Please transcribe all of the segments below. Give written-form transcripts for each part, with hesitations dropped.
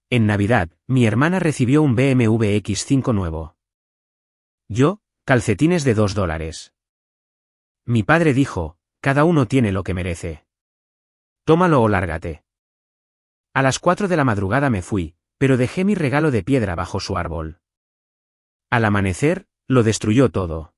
En Navidad, mi hermana recibió un BMW X5 nuevo. Yo, calcetines de $2. Mi padre dijo, cada uno tiene lo que merece. Tómalo o lárgate. A las 4 de la madrugada me fui, pero dejé mi regalo de piedra bajo su árbol. Al amanecer, lo destruyó todo.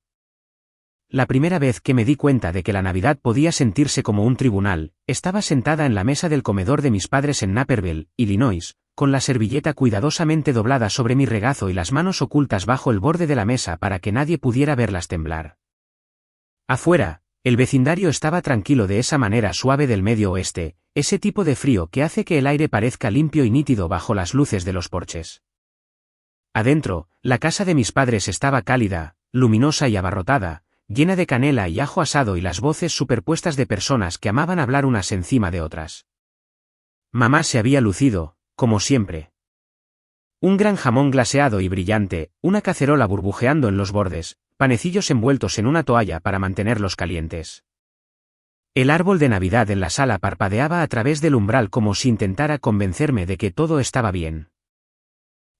La primera vez que me di cuenta de que la Navidad podía sentirse como un tribunal, estaba sentada en la mesa del comedor de mis padres en Naperville, Illinois, con la servilleta cuidadosamente doblada sobre mi regazo y las manos ocultas bajo el borde de la mesa para que nadie pudiera verlas temblar. Afuera, el vecindario estaba tranquilo de esa manera suave del medio oeste, ese tipo de frío que hace que el aire parezca limpio y nítido bajo las luces de los porches. Adentro, la casa de mis padres estaba cálida, luminosa y abarrotada, llena de canela y ajo asado y las voces superpuestas de personas que amaban hablar unas encima de otras. Mamá se había lucido, como siempre. Un gran jamón glaseado y brillante, una cacerola burbujeando en los bordes, panecillos envueltos en una toalla para mantenerlos calientes. El árbol de Navidad en la sala parpadeaba a través del umbral como si intentara convencerme de que todo estaba bien.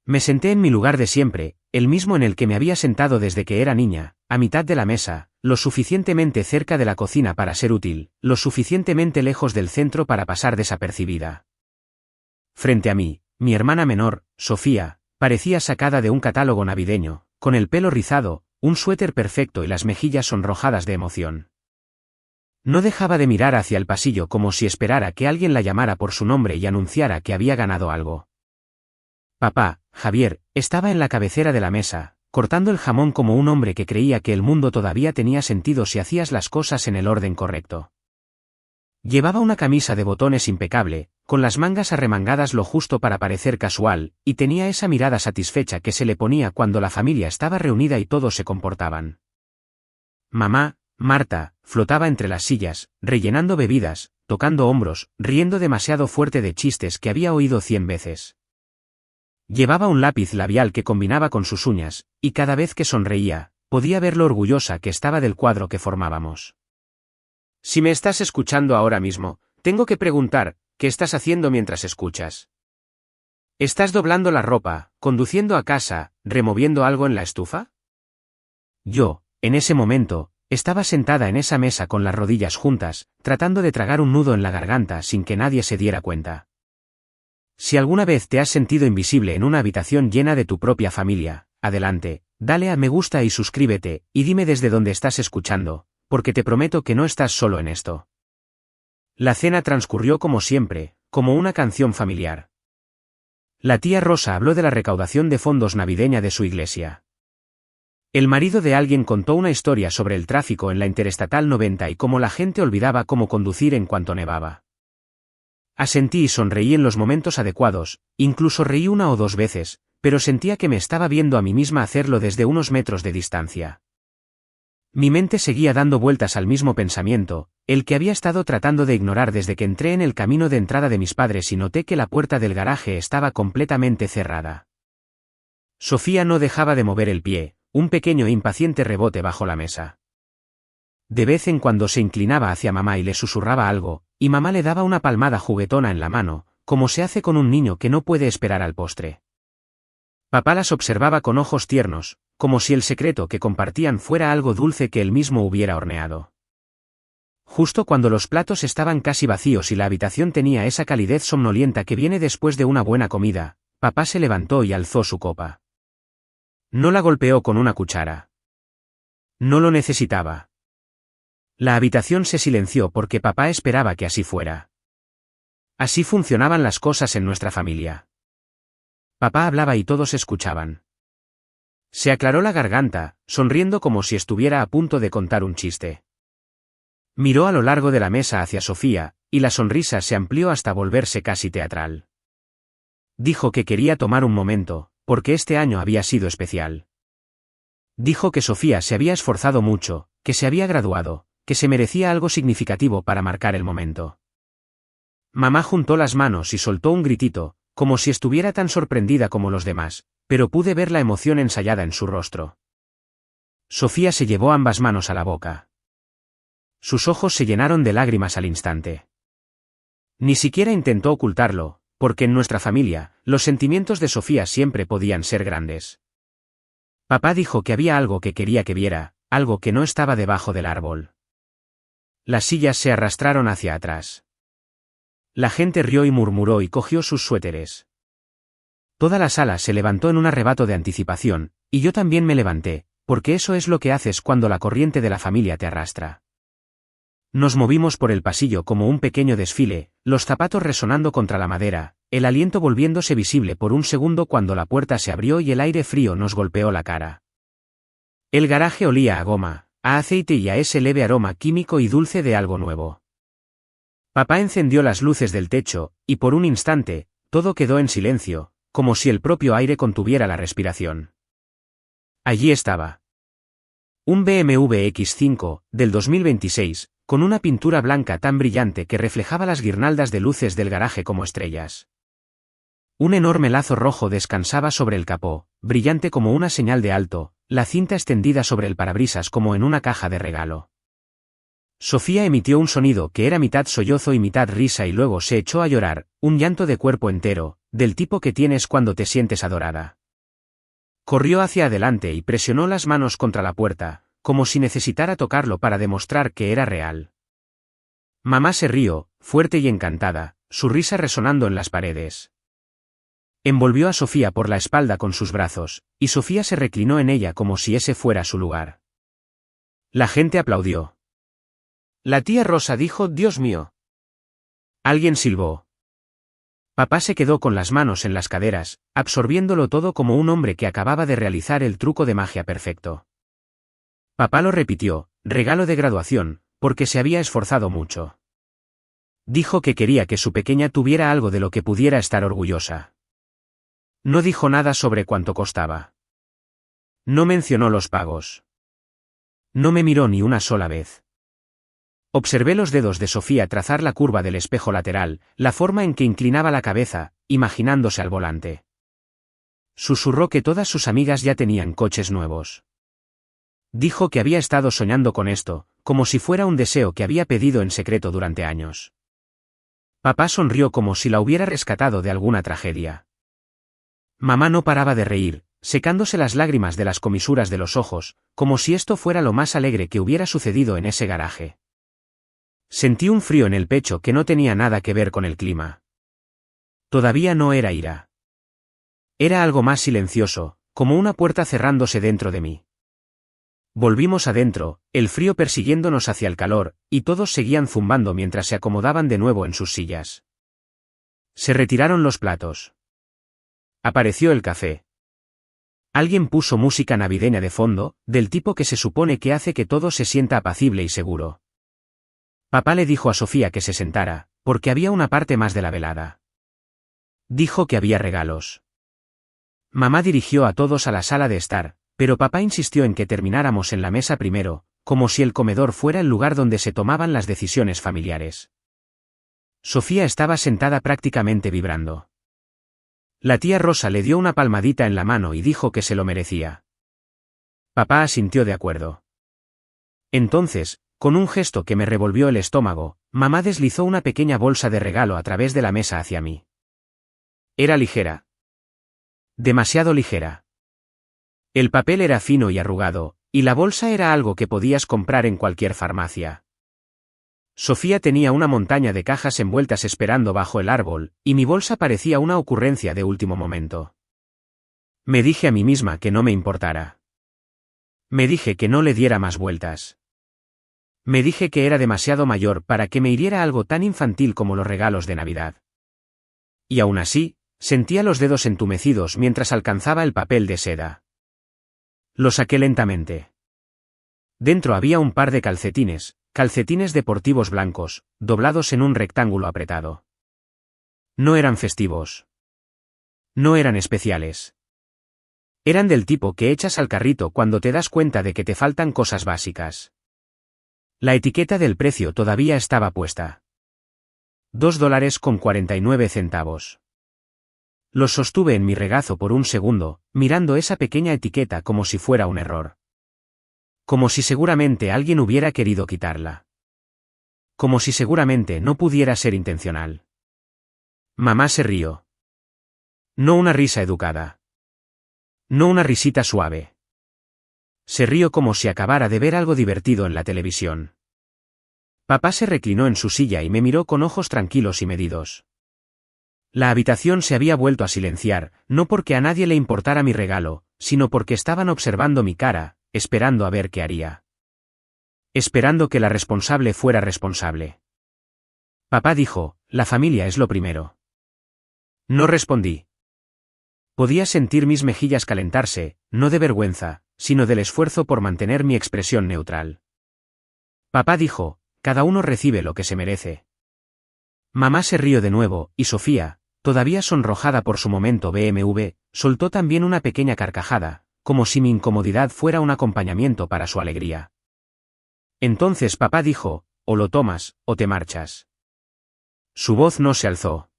Me senté en mi lugar de siempre, el mismo en el que me había sentado desde que era niña, a mitad de la mesa, lo suficientemente cerca de la cocina para ser útil, lo suficientemente lejos del centro para pasar desapercibida. Frente a mí, mi hermana menor, Sofía, parecía sacada de un catálogo navideño, con el pelo rizado, un suéter perfecto y las mejillas sonrojadas de emoción. No dejaba de mirar hacia el pasillo como si esperara que alguien la llamara por su nombre y anunciara que había ganado algo. Papá, Javier, estaba en la cabecera de la mesa, cortando el jamón como un hombre que creía que el mundo todavía tenía sentido si hacías las cosas en el orden correcto. Llevaba una camisa de botones impecable, con las mangas arremangadas lo justo para parecer casual, y tenía esa mirada satisfecha que se le ponía cuando la familia estaba reunida y todos se comportaban. Mamá, Marta, flotaba entre las sillas, rellenando bebidas, tocando hombros, riendo demasiado fuerte de chistes que había oído 100 veces. Llevaba un lápiz labial que combinaba con sus uñas, y cada vez que sonreía, podía ver lo orgullosa que estaba del cuadro que formábamos. Si me estás escuchando ahora mismo, tengo que preguntar, ¿qué estás haciendo mientras escuchas? ¿Estás doblando la ropa, conduciendo a casa, removiendo algo en la estufa? Yo, en ese momento, estaba sentada en esa mesa con las rodillas juntas, tratando de tragar un nudo en la garganta sin que nadie se diera cuenta. Si alguna vez te has sentido invisible en una habitación llena de tu propia familia, adelante, dale a me gusta y suscríbete, y dime desde dónde estás escuchando, porque te prometo que no estás solo en esto. La cena transcurrió como siempre, como una canción familiar. La tía Rosa habló de la recaudación de fondos navideña de su iglesia. El marido de alguien contó una historia sobre el tráfico en la Interestatal 90 y cómo la gente olvidaba cómo conducir en cuanto nevaba. Asentí y sonreí en los momentos adecuados, incluso reí 1 o 2 veces, pero sentía que me estaba viendo a mí misma hacerlo desde unos metros de distancia. Mi mente seguía dando vueltas al mismo pensamiento, el que había estado tratando de ignorar desde que entré en el camino de entrada de mis padres y noté que la puerta del garaje estaba completamente cerrada. Sofía no dejaba de mover el pie, un pequeño e impaciente rebote bajo la mesa. De vez en cuando se inclinaba hacia mamá y le susurraba algo, y mamá le daba una palmada juguetona en la mano, como se hace con un niño que no puede esperar al postre. Papá las observaba con ojos tiernos, como si el secreto que compartían fuera algo dulce que él mismo hubiera horneado. Justo cuando los platos estaban casi vacíos y la habitación tenía esa calidez somnolienta que viene después de una buena comida, papá se levantó y alzó su copa. No la golpeó con una cuchara. No lo necesitaba. La habitación se silenció porque papá esperaba que así fuera. Así funcionaban las cosas en nuestra familia. Papá hablaba y todos escuchaban. Se aclaró la garganta, sonriendo como si estuviera a punto de contar un chiste. Miró a lo largo de la mesa hacia Sofía, y la sonrisa se amplió hasta volverse casi teatral. Dijo que quería tomar un momento, porque este año había sido especial. Dijo que Sofía se había esforzado mucho, que se había graduado, que se merecía algo significativo para marcar el momento. Mamá juntó las manos y soltó un gritito, como si estuviera tan sorprendida como los demás, pero pude ver la emoción ensayada en su rostro. Sofía se llevó ambas manos a la boca. Sus ojos se llenaron de lágrimas al instante. Ni siquiera intentó ocultarlo, porque en nuestra familia, los sentimientos de Sofía siempre podían ser grandes. Papá dijo que había algo que quería que viera, algo que no estaba debajo del árbol. Las sillas se arrastraron hacia atrás. La gente rió y murmuró y cogió sus suéteres. Toda la sala se levantó en un arrebato de anticipación, y yo también me levanté, porque eso es lo que haces cuando la corriente de la familia te arrastra. Nos movimos por el pasillo como un pequeño desfile, los zapatos resonando contra la madera, el aliento volviéndose visible por un segundo cuando la puerta se abrió y el aire frío nos golpeó la cara. El garaje olía a goma, a aceite y a ese leve aroma químico y dulce de algo nuevo. Papá encendió las luces del techo, y por un instante, todo quedó en silencio, como si el propio aire contuviera la respiración. Allí estaba. Un BMW X5, del 2026, con una pintura blanca tan brillante que reflejaba las guirnaldas de luces del garaje como estrellas. Un enorme lazo rojo descansaba sobre el capó, brillante como una señal de alto, la cinta extendida sobre el parabrisas como en una caja de regalo. Sofía emitió un sonido que era mitad sollozo y mitad risa y luego se echó a llorar, un llanto de cuerpo entero, del tipo que tienes cuando te sientes adorada. Corrió hacia adelante y presionó las manos contra la puerta, como si necesitara tocarlo para demostrar que era real. Mamá se rió, fuerte y encantada, su risa resonando en las paredes. Envolvió a Sofía por la espalda con sus brazos, y Sofía se reclinó en ella como si ese fuera su lugar. La gente aplaudió. La tía Rosa dijo: «Dios mío». Alguien silbó. Papá se quedó con las manos en las caderas, absorbiéndolo todo como un hombre que acababa de realizar el truco de magia perfecto. Papá lo repitió: «Regalo de graduación», porque se había esforzado mucho. Dijo que quería que su pequeña tuviera algo de lo que pudiera estar orgullosa. No dijo nada sobre cuánto costaba. No mencionó los pagos. No me miró ni una sola vez. Observé los dedos de Sofía trazar la curva del espejo lateral, la forma en que inclinaba la cabeza, imaginándose al volante. Susurró que todas sus amigas ya tenían coches nuevos. Dijo que había estado soñando con esto, como si fuera un deseo que había pedido en secreto durante años. Papá sonrió como si la hubiera rescatado de alguna tragedia. Mamá no paraba de reír, secándose las lágrimas de las comisuras de los ojos, como si esto fuera lo más alegre que hubiera sucedido en ese garaje. Sentí un frío en el pecho que no tenía nada que ver con el clima. Todavía no era ira. Era algo más silencioso, como una puerta cerrándose dentro de mí. Volvimos adentro, el frío persiguiéndonos hacia el calor, y todos seguían zumbando mientras se acomodaban de nuevo en sus sillas. Se retiraron los platos. Apareció el café. Alguien puso música navideña de fondo, del tipo que se supone que hace que todo se sienta apacible y seguro. Papá le dijo a Sofía que se sentara, porque había una parte más de la velada. Dijo que había regalos. Mamá dirigió a todos a la sala de estar, pero papá insistió en que termináramos en la mesa primero, como si el comedor fuera el lugar donde se tomaban las decisiones familiares. Sofía estaba sentada prácticamente vibrando. La tía Rosa le dio una palmadita en la mano y dijo que se lo merecía. Papá asintió de acuerdo. Entonces, con un gesto que me revolvió el estómago, mamá deslizó una pequeña bolsa de regalo a través de la mesa hacia mí. Era ligera. Demasiado ligera. El papel era fino y arrugado, y la bolsa era algo que podías comprar en cualquier farmacia. Sofía tenía una montaña de cajas envueltas esperando bajo el árbol, y mi bolsa parecía una ocurrencia de último momento. Me dije a mí misma que no me importara. Me dije que no le diera más vueltas. Me dije que era demasiado mayor para que me hiriera algo tan infantil como los regalos de Navidad. Y aún así, sentía los dedos entumecidos mientras alcanzaba el papel de seda. Lo saqué lentamente. Dentro había un par de calcetines deportivos blancos, doblados en un rectángulo apretado. No eran festivos. No eran especiales. Eran del tipo que echas al carrito cuando te das cuenta de que te faltan cosas básicas. La etiqueta del precio todavía estaba puesta. $2.49. Los sostuve en mi regazo por un segundo, mirando esa pequeña etiqueta como si fuera un error. Como si seguramente alguien hubiera querido quitarla. Como si seguramente no pudiera ser intencional. Mamá se rió. No una risa educada. No una risita suave. Se rió como si acabara de ver algo divertido en la televisión. Papá se reclinó en su silla y me miró con ojos tranquilos y medidos. La habitación se había vuelto a silenciar, no porque a nadie le importara mi regalo, sino porque estaban observando mi cara, esperando a ver qué haría. Esperando que la responsable fuera responsable. Papá dijo, la familia es lo primero. No respondí. Podía sentir mis mejillas calentarse, no de vergüenza, sino del esfuerzo por mantener mi expresión neutral. Papá dijo, cada uno recibe lo que se merece. Mamá se rió de nuevo, y Sofía, todavía sonrojada por su momento BMW, soltó también una pequeña carcajada, como si mi incomodidad fuera un acompañamiento para su alegría. Entonces papá dijo, o lo tomas, o te marchas. Su voz no se alzó.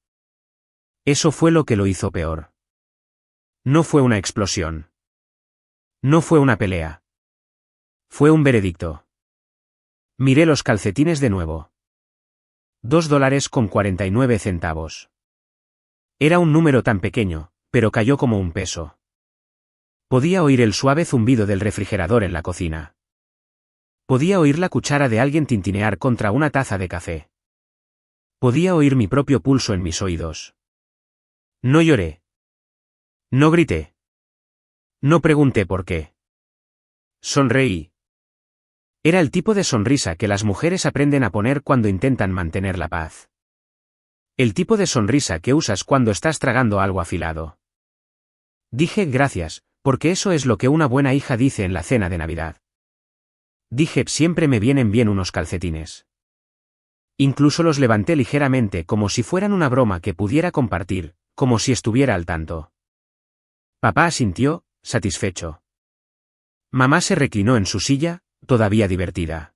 Eso fue lo que lo hizo peor. No fue una explosión. No fue una pelea. Fue un veredicto. Miré los calcetines de nuevo. $2.49. Era un número tan pequeño, pero cayó como un peso. Podía oír el suave zumbido del refrigerador en la cocina. Podía oír la cuchara de alguien tintinear contra una taza de café. Podía oír mi propio pulso en mis oídos. No lloré. No grité. No pregunté por qué. Sonreí. Era el tipo de sonrisa que las mujeres aprenden a poner cuando intentan mantener la paz. El tipo de sonrisa que usas cuando estás tragando algo afilado. Dije gracias, porque eso es lo que una buena hija dice en la cena de Navidad. Dije siempre me vienen bien unos calcetines. Incluso los levanté ligeramente como si fueran una broma que pudiera compartir, como si estuviera al tanto. Papá asintió, satisfecho. Mamá se reclinó en su silla, todavía divertida.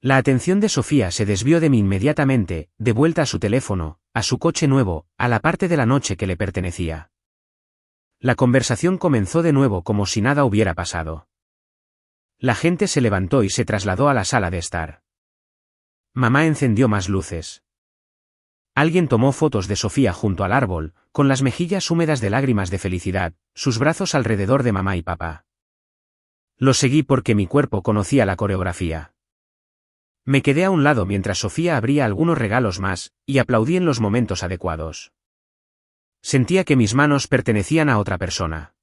La atención de Sofía se desvió de mí inmediatamente, de vuelta a su teléfono, a su coche nuevo, a la parte de la noche que le pertenecía. La conversación comenzó de nuevo como si nada hubiera pasado. La gente se levantó y se trasladó a la sala de estar. Mamá encendió más luces. Alguien tomó fotos de Sofía junto al árbol, con las mejillas húmedas de lágrimas de felicidad, sus brazos alrededor de mamá y papá. Lo seguí porque mi cuerpo conocía la coreografía. Me quedé a un lado mientras Sofía abría algunos regalos más, y aplaudí en los momentos adecuados. Sentía que mis manos pertenecían a otra persona.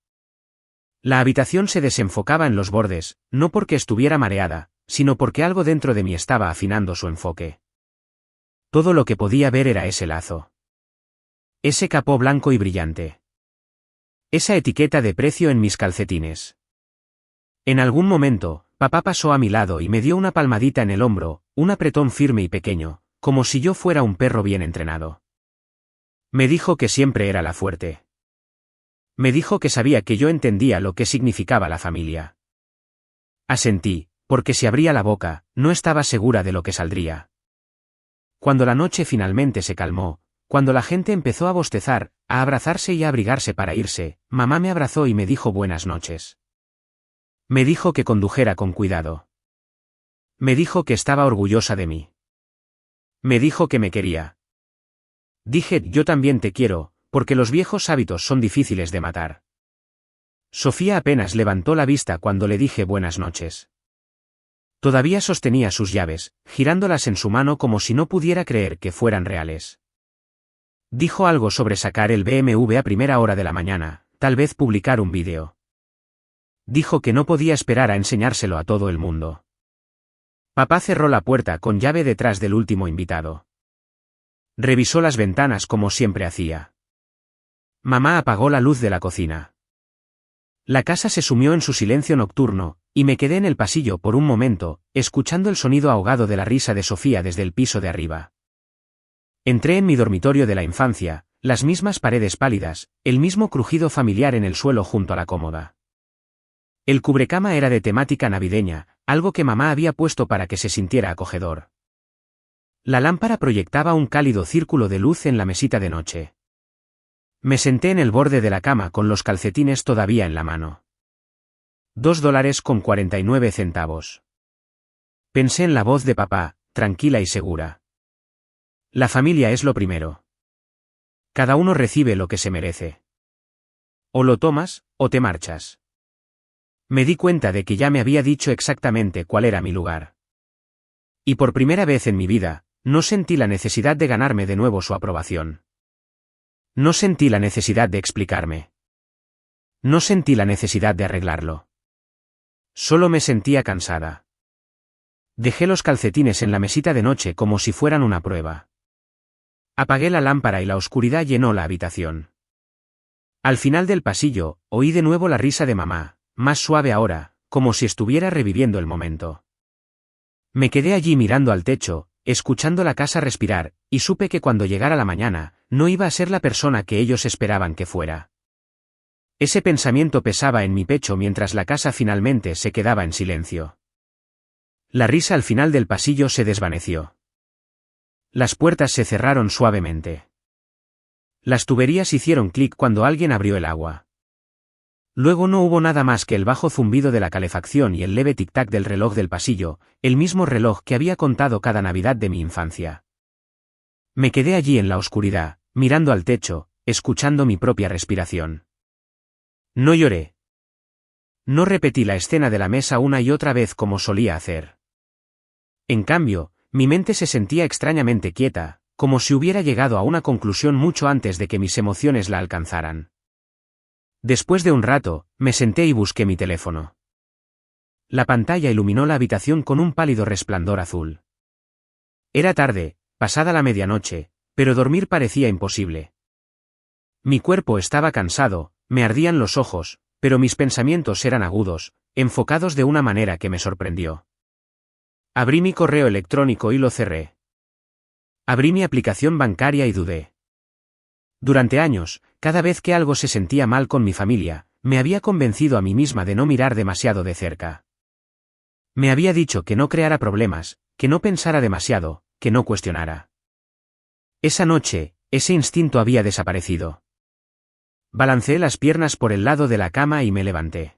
La habitación se desenfocaba en los bordes, no porque estuviera mareada, sino porque algo dentro de mí estaba afinando su enfoque. Todo lo que podía ver era ese lazo. Ese capó blanco y brillante. Esa etiqueta de precio en mis calcetines. En algún momento, papá pasó a mi lado y me dio una palmadita en el hombro, un apretón firme y pequeño, como si yo fuera un perro bien entrenado. Me dijo que siempre era la fuerte. Me dijo que sabía que yo entendía lo que significaba la familia. Asentí, porque si abría la boca, no estaba segura de lo que saldría. Cuando la noche finalmente se calmó, cuando la gente empezó a bostezar, a abrazarse y a abrigarse para irse, mamá me abrazó y me dijo buenas noches. Me dijo que condujera con cuidado. Me dijo que estaba orgullosa de mí. Me dijo que me quería. Dije, yo también te quiero, porque los viejos hábitos son difíciles de matar. Sofía apenas levantó la vista cuando le dije buenas noches. Todavía sostenía sus llaves, girándolas en su mano como si no pudiera creer que fueran reales. Dijo algo sobre sacar el BMW a primera hora de la mañana, tal vez publicar un vídeo. Dijo que no podía esperar a enseñárselo a todo el mundo. Papá cerró la puerta con llave detrás del último invitado. Revisó las ventanas como siempre hacía. Mamá apagó la luz de la cocina. La casa se sumió en su silencio nocturno, y me quedé en el pasillo por un momento, escuchando el sonido ahogado de la risa de Sofía desde el piso de arriba. Entré en mi dormitorio de la infancia, las mismas paredes pálidas, el mismo crujido familiar en el suelo junto a la cómoda. El cubrecama era de temática navideña, algo que mamá había puesto para que se sintiera acogedor. La lámpara proyectaba un cálido círculo de luz en la mesita de noche. Me senté en el borde de la cama con los calcetines todavía en la mano. $2.49. Pensé en la voz de papá, tranquila y segura. La familia es lo primero. Cada uno recibe lo que se merece. O lo tomas, o te marchas. Me di cuenta de que ya me había dicho exactamente cuál era mi lugar. Y por primera vez en mi vida, no sentí la necesidad de ganarme de nuevo su aprobación. No sentí la necesidad de explicarme. No sentí la necesidad de arreglarlo. Solo me sentía cansada. Dejé los calcetines en la mesita de noche como si fueran una prueba. Apagué la lámpara y la oscuridad llenó la habitación. Al final del pasillo, oí de nuevo la risa de mamá, más suave ahora, como si estuviera reviviendo el momento. Me quedé allí mirando al techo, escuchando la casa respirar, y supe que cuando llegara la mañana, no iba a ser la persona que ellos esperaban que fuera. Ese pensamiento pesaba en mi pecho mientras la casa finalmente se quedaba en silencio. La risa al final del pasillo se desvaneció. Las puertas se cerraron suavemente. Las tuberías hicieron clic cuando alguien abrió el agua. Luego no hubo nada más que el bajo zumbido de la calefacción y el leve tic-tac del reloj del pasillo, el mismo reloj que había contado cada Navidad de mi infancia. Me quedé allí en la oscuridad, mirando al techo, escuchando mi propia respiración. No lloré. No repetí la escena de la mesa una y otra vez como solía hacer. En cambio, mi mente se sentía extrañamente quieta, como si hubiera llegado a una conclusión mucho antes de que mis emociones la alcanzaran. Después de un rato, me senté y busqué mi teléfono. La pantalla iluminó la habitación con un pálido resplandor azul. Era tarde, pasada la medianoche, pero dormir parecía imposible. Mi cuerpo estaba cansado, me ardían los ojos, pero mis pensamientos eran agudos, enfocados de una manera que me sorprendió. Abrí mi correo electrónico y lo cerré. Abrí mi aplicación bancaria y dudé. Durante años, cada vez que algo se sentía mal con mi familia, me había convencido a mí misma de no mirar demasiado de cerca. Me había dicho que no creara problemas, que no pensara demasiado, que no cuestionara. Esa noche, ese instinto había desaparecido. Balanceé las piernas por el lado de la cama y me levanté.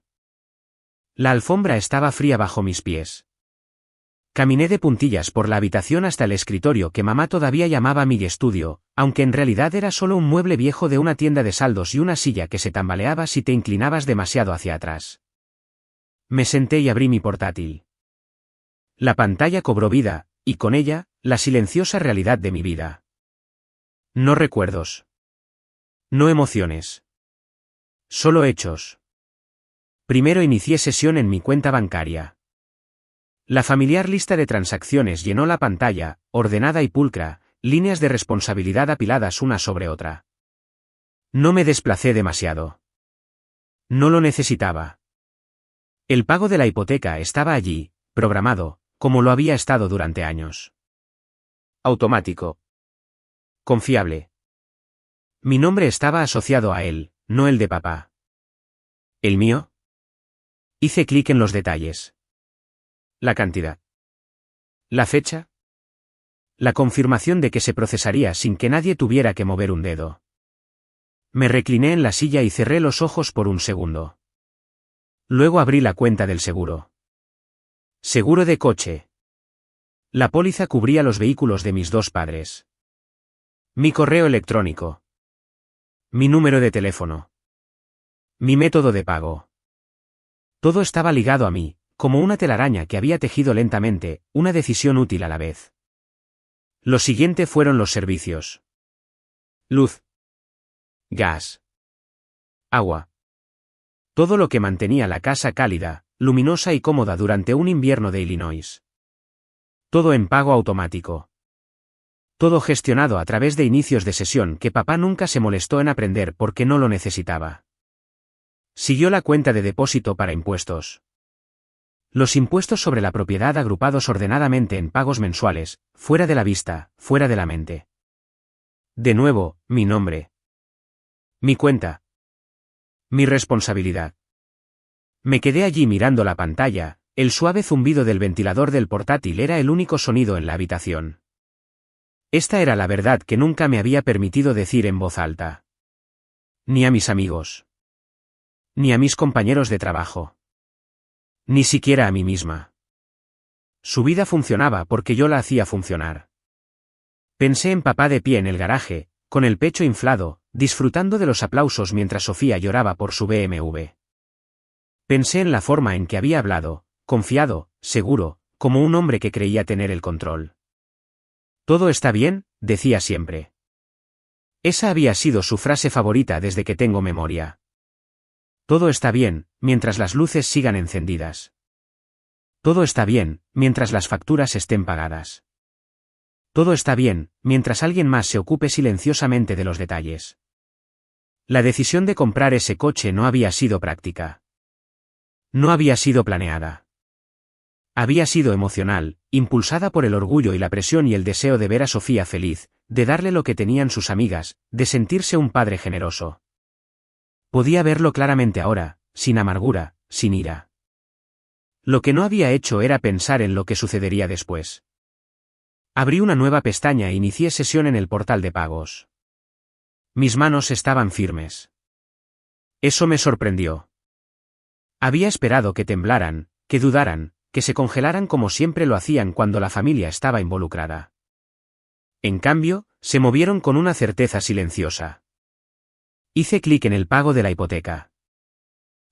La alfombra estaba fría bajo mis pies. Caminé de puntillas por la habitación hasta el escritorio que mamá todavía llamaba mi estudio, aunque en realidad era solo un mueble viejo de una tienda de saldos y una silla que se tambaleaba si te inclinabas demasiado hacia atrás. Me senté y abrí mi portátil. La pantalla cobró vida, y con ella, la silenciosa realidad de mi vida. No recuerdos. No emociones. Solo hechos. Primero inicié sesión en mi cuenta bancaria. La familiar lista de transacciones llenó la pantalla, ordenada y pulcra, líneas de responsabilidad apiladas una sobre otra. No me desplacé demasiado. No lo necesitaba. El pago de la hipoteca estaba allí, programado, como lo había estado durante años. Automático. Confiable. Mi nombre estaba asociado a él, no el de papá. ¿El mío? Hice clic en los detalles. La cantidad. La fecha. La confirmación de que se procesaría sin que nadie tuviera que mover un dedo. Me recliné en la silla y cerré los ojos por un segundo. Luego abrí la cuenta del seguro. Seguro de coche. La póliza cubría los vehículos de mis dos padres. Mi correo electrónico. Mi número de teléfono. Mi método de pago. Todo estaba ligado a mí, como una telaraña que había tejido lentamente, una decisión útil a la vez. Lo siguiente fueron los servicios. Luz. Gas. Agua. Todo lo que mantenía la casa cálida, luminosa y cómoda durante un invierno de Illinois. Todo en pago automático. Todo gestionado a través de inicios de sesión que papá nunca se molestó en aprender porque no lo necesitaba. Siguió la cuenta de depósito para impuestos. Los impuestos sobre la propiedad agrupados ordenadamente en pagos mensuales, fuera de la vista, fuera de la mente. De nuevo, mi nombre. Mi cuenta. Mi responsabilidad. Me quedé allí mirando la pantalla, el suave zumbido del ventilador del portátil era el único sonido en la habitación. Esta era la verdad que nunca me había permitido decir en voz alta. Ni a mis amigos. Ni a mis compañeros de trabajo. Ni siquiera a mí misma. Su vida funcionaba porque yo la hacía funcionar. Pensé en papá de pie en el garaje, con el pecho inflado, disfrutando de los aplausos mientras Sofía lloraba por su BMW. Pensé en la forma en que había hablado, confiado, seguro, como un hombre que creía tener el control. «Todo está bien», decía siempre. Esa había sido su frase favorita desde que tengo memoria. Todo está bien, mientras las luces sigan encendidas. Todo está bien, mientras las facturas estén pagadas. Todo está bien, mientras alguien más se ocupe silenciosamente de los detalles. La decisión de comprar ese coche no había sido práctica. No había sido planeada. Había sido emocional, impulsada por el orgullo y la presión y el deseo de ver a Sofía feliz, de darle lo que tenían sus amigas, de sentirse un padre generoso. Podía verlo claramente ahora, sin amargura, sin ira. Lo que no había hecho era pensar en lo que sucedería después. Abrí una nueva pestaña e inicié sesión en el portal de pagos. Mis manos estaban firmes. Eso me sorprendió. Había esperado que temblaran, que dudaran, que se congelaran como siempre lo hacían cuando la familia estaba involucrada. En cambio, se movieron con una certeza silenciosa. Hice clic en el pago de la hipoteca.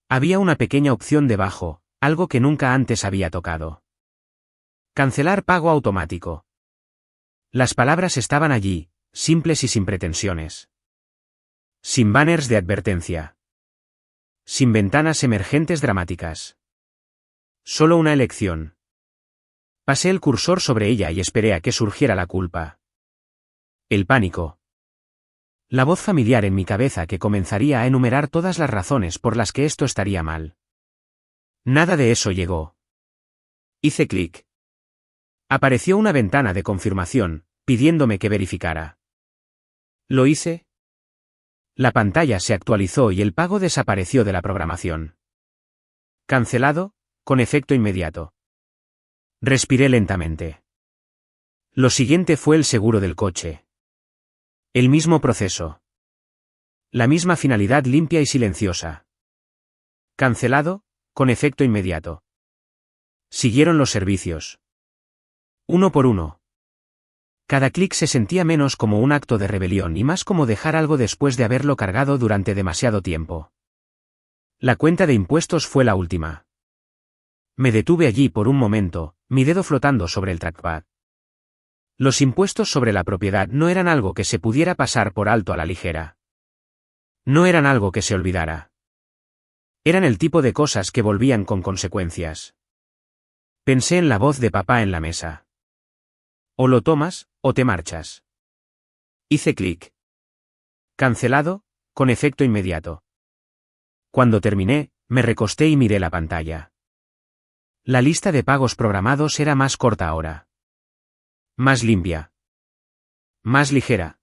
Había una pequeña opción debajo, algo que nunca antes había tocado. Cancelar pago automático. Las palabras estaban allí, simples y sin pretensiones. Sin banners de advertencia. Sin ventanas emergentes dramáticas. Solo una elección. Pasé el cursor sobre ella y esperé a que surgiera la culpa. El pánico. La voz familiar en mi cabeza que comenzaría a enumerar todas las razones por las que esto estaría mal. Nada de eso llegó. Hice clic. Apareció una ventana de confirmación, pidiéndome que verificara. ¿Lo hice? La pantalla se actualizó y el pago desapareció de la programación. Cancelado, con efecto inmediato. Respiré lentamente. Lo siguiente fue el seguro del coche. El mismo proceso. La misma finalidad limpia y silenciosa. Cancelado, con efecto inmediato. Siguieron los servicios. Uno por uno. Cada clic se sentía menos como un acto de rebelión y más como dejar algo después de haberlo cargado durante demasiado tiempo. La cuenta de impuestos fue la última. Me detuve allí por un momento, mi dedo flotando sobre el trackpad. Los impuestos sobre la propiedad no eran algo que se pudiera pasar por alto a la ligera. No eran algo que se olvidara. Eran el tipo de cosas que volvían con consecuencias. Pensé en la voz de papá en la mesa. O lo tomas, o te marchas. Hice clic. Cancelado, con efecto inmediato. Cuando terminé, me recosté y miré la pantalla. La lista de pagos programados era más corta ahora. Más limpia. Más ligera.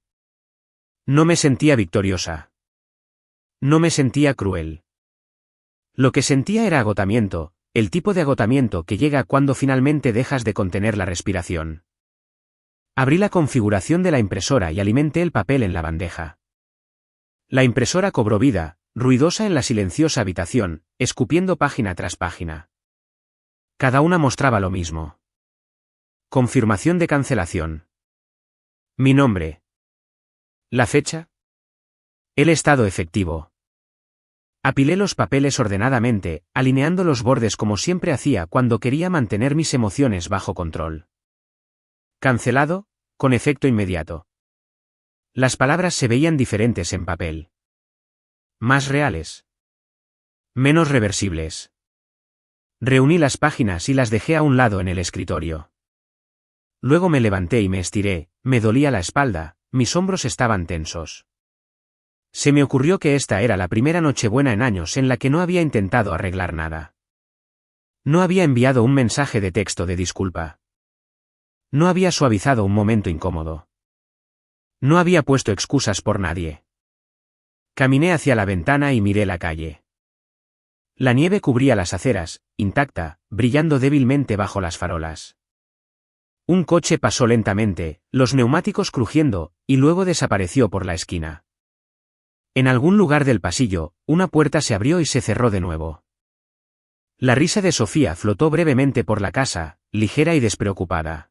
No me sentía victoriosa. No me sentía cruel. Lo que sentía era agotamiento, el tipo de agotamiento que llega cuando finalmente dejas de contener la respiración. Abrí la configuración de la impresora y alimenté el papel en la bandeja. La impresora cobró vida, ruidosa en la silenciosa habitación, escupiendo página tras página. Cada una mostraba lo mismo. Confirmación de cancelación. Mi nombre. La fecha. El estado efectivo. Apilé los papeles ordenadamente, alineando los bordes como siempre hacía cuando quería mantener mis emociones bajo control. Cancelado, con efecto inmediato. Las palabras se veían diferentes en papel. Más reales. Menos reversibles. Reuní las páginas y las dejé a un lado en el escritorio. Luego me levanté y me estiré, me dolía la espalda, mis hombros estaban tensos. Se me ocurrió que esta era la primera Nochebuena en años en la que no había intentado arreglar nada. No había enviado un mensaje de texto de disculpa. No había suavizado un momento incómodo. No había puesto excusas por nadie. Caminé hacia la ventana y miré la calle. La nieve cubría las aceras, intacta, brillando débilmente bajo las farolas. Un coche pasó lentamente, los neumáticos crujiendo, y luego desapareció por la esquina. En algún lugar del pasillo, una puerta se abrió y se cerró de nuevo. La risa de Sofía flotó brevemente por la casa, ligera y despreocupada.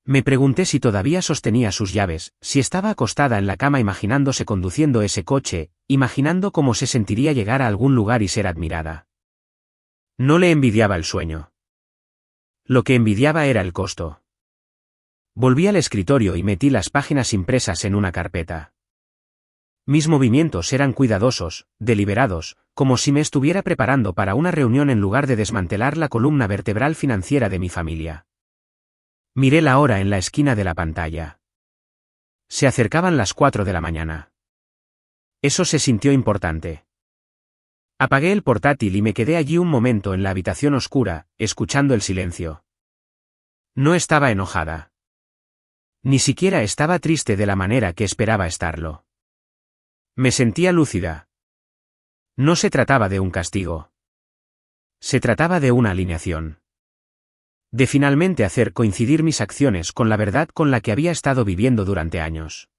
Me pregunté si todavía sostenía sus llaves, si estaba acostada en la cama imaginándose conduciendo ese coche, imaginando cómo se sentiría llegar a algún lugar y ser admirada. No le envidiaba el sueño. Lo que envidiaba era el costo. Volví al escritorio y metí las páginas impresas en una carpeta. Mis movimientos eran cuidadosos, deliberados, como si me estuviera preparando para una reunión en lugar de desmantelar la columna vertebral financiera de mi familia. Miré la hora en la esquina de la pantalla. Se acercaban las 4 de la mañana. Eso se sintió importante. Apagué el portátil y me quedé allí un momento en la habitación oscura, escuchando el silencio. No estaba enojada. Ni siquiera estaba triste de la manera que esperaba estarlo. Me sentía lúcida. No se trataba de un castigo. Se trataba de una alineación. De finalmente hacer coincidir mis acciones con la verdad con la que había estado viviendo durante años.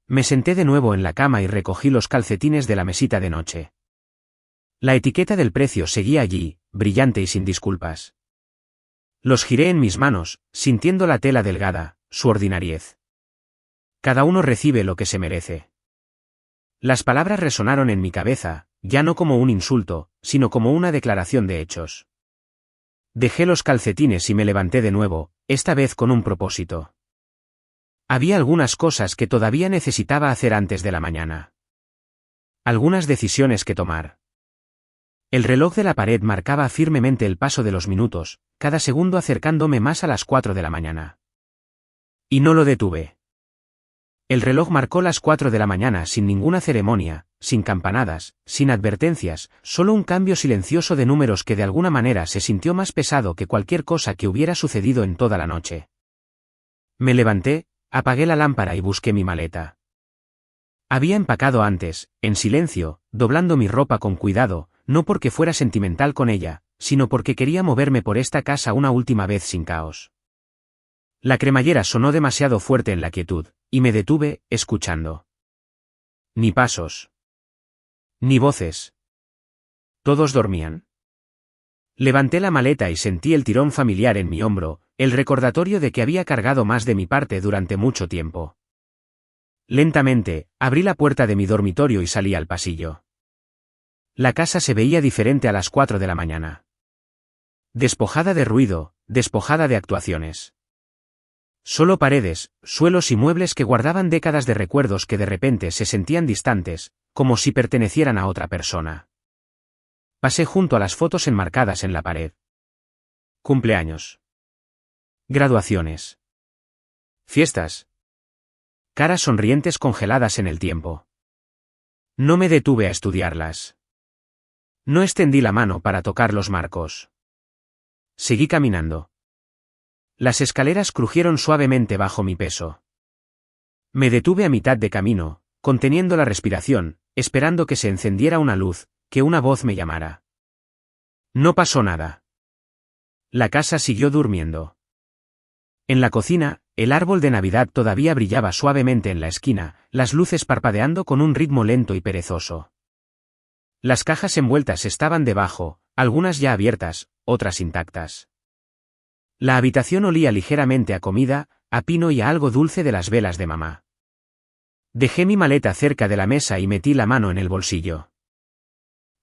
Me senté de nuevo en la cama y recogí los calcetines de la mesita de noche. La etiqueta del precio seguía allí, brillante y sin disculpas. Los giré en mis manos, sintiendo la tela delgada, su ordinariez. Cada uno recibe lo que se merece. Las palabras resonaron en mi cabeza, ya no como un insulto, sino como una declaración de hechos. Dejé los calcetines y me levanté de nuevo, esta vez con un propósito. Había algunas cosas que todavía necesitaba hacer antes de la mañana. Algunas decisiones que tomar. El reloj de la pared marcaba firmemente el paso de los minutos, cada segundo acercándome más a las 4 de la mañana. Y no lo detuve. El reloj marcó las 4 de la mañana sin ninguna ceremonia, sin campanadas, sin advertencias, solo un cambio silencioso de números que de alguna manera se sintió más pesado que cualquier cosa que hubiera sucedido en toda la noche. Me levanté, apagué la lámpara y busqué mi maleta. Había empacado antes, en silencio, doblando mi ropa con cuidado, no porque fuera sentimental con ella, sino porque quería moverme por esta casa una última vez sin caos. La cremallera sonó demasiado fuerte en la quietud, y me detuve, escuchando. Ni pasos. Ni voces. Todos dormían. Levanté la maleta y sentí el tirón familiar en mi hombro, el recordatorio de que había cargado más de mi parte durante mucho tiempo. Lentamente, abrí la puerta de mi dormitorio y salí al pasillo. La casa se veía diferente a las 4 de la mañana. Despojada de ruido, despojada de actuaciones. Solo paredes, suelos y muebles que guardaban décadas de recuerdos que de repente se sentían distantes, como si pertenecieran a otra persona. Pasé junto a las fotos enmarcadas en la pared. Cumpleaños. Graduaciones. Fiestas. Caras sonrientes congeladas en el tiempo. No me detuve a estudiarlas. No extendí la mano para tocar los marcos. Seguí caminando. Las escaleras crujieron suavemente bajo mi peso. Me detuve a mitad de camino, conteniendo la respiración, esperando que se encendiera una luz, que una voz me llamara. No pasó nada. La casa siguió durmiendo. En la cocina, el árbol de Navidad todavía brillaba suavemente en la esquina, las luces parpadeando con un ritmo lento y perezoso. Las cajas envueltas estaban debajo, algunas ya abiertas, otras intactas. La habitación olía ligeramente a comida, a pino y a algo dulce de las velas de mamá. Dejé mi maleta cerca de la mesa y metí la mano en el bolsillo.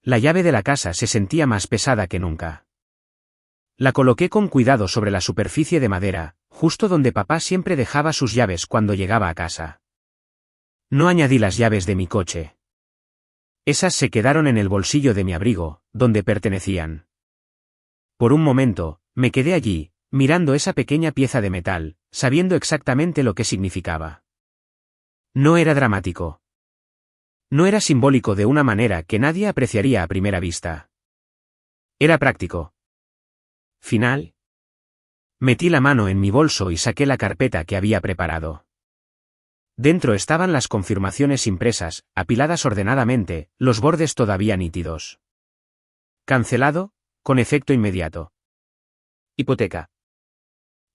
La llave de la casa se sentía más pesada que nunca. La coloqué con cuidado sobre la superficie de madera, justo donde papá siempre dejaba sus llaves cuando llegaba a casa. No añadí las llaves de mi coche. Esas se quedaron en el bolsillo de mi abrigo, donde pertenecían. Por un momento, me quedé allí, mirando esa pequeña pieza de metal, sabiendo exactamente lo que significaba. No era dramático. No era simbólico de una manera que nadie apreciaría a primera vista. Era práctico. Final. Metí la mano en mi bolso y saqué la carpeta que había preparado. Dentro estaban las confirmaciones impresas, apiladas ordenadamente, los bordes todavía nítidos. Cancelado, con efecto inmediato. Hipoteca.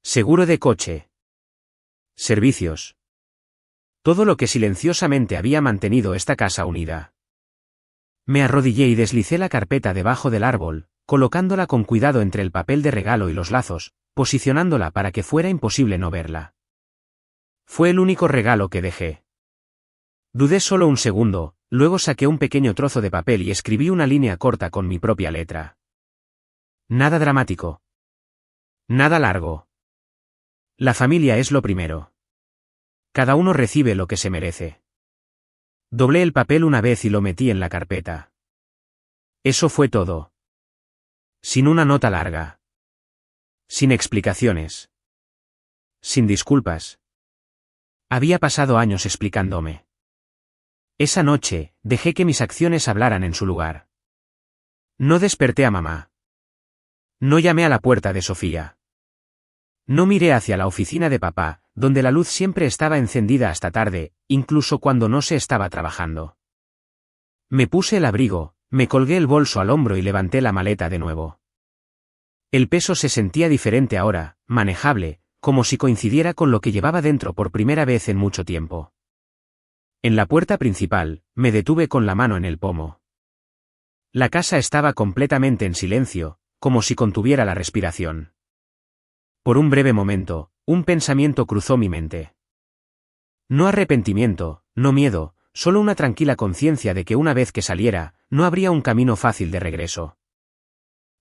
Seguro de coche. Servicios. Todo lo que silenciosamente había mantenido esta casa unida. Me arrodillé y deslicé la carpeta debajo del árbol, colocándola con cuidado entre el papel de regalo y los lazos, posicionándola para que fuera imposible no verla. Fue el único regalo que dejé. Dudé solo un segundo, luego saqué un pequeño trozo de papel y escribí una línea corta con mi propia letra. Nada dramático. Nada largo. La familia es lo primero. Cada uno recibe lo que se merece. Doblé el papel una vez y lo metí en la carpeta. Eso fue todo. Sin una nota larga. Sin explicaciones. Sin disculpas. Había pasado años explicándome. Esa noche, dejé que mis acciones hablaran en su lugar. No desperté a mamá. No llamé a la puerta de Sofía. No miré hacia la oficina de papá, donde la luz siempre estaba encendida hasta tarde, incluso cuando no se estaba trabajando. Me puse el abrigo, me colgué el bolso al hombro y levanté la maleta de nuevo. El peso se sentía diferente ahora, manejable, como si coincidiera con lo que llevaba dentro por primera vez en mucho tiempo. En la puerta principal, me detuve con la mano en el pomo. La casa estaba completamente en silencio, como si contuviera la respiración. Por un breve momento, un pensamiento cruzó mi mente. No arrepentimiento, no miedo, solo una tranquila conciencia de que una vez que saliera, no habría un camino fácil de regreso.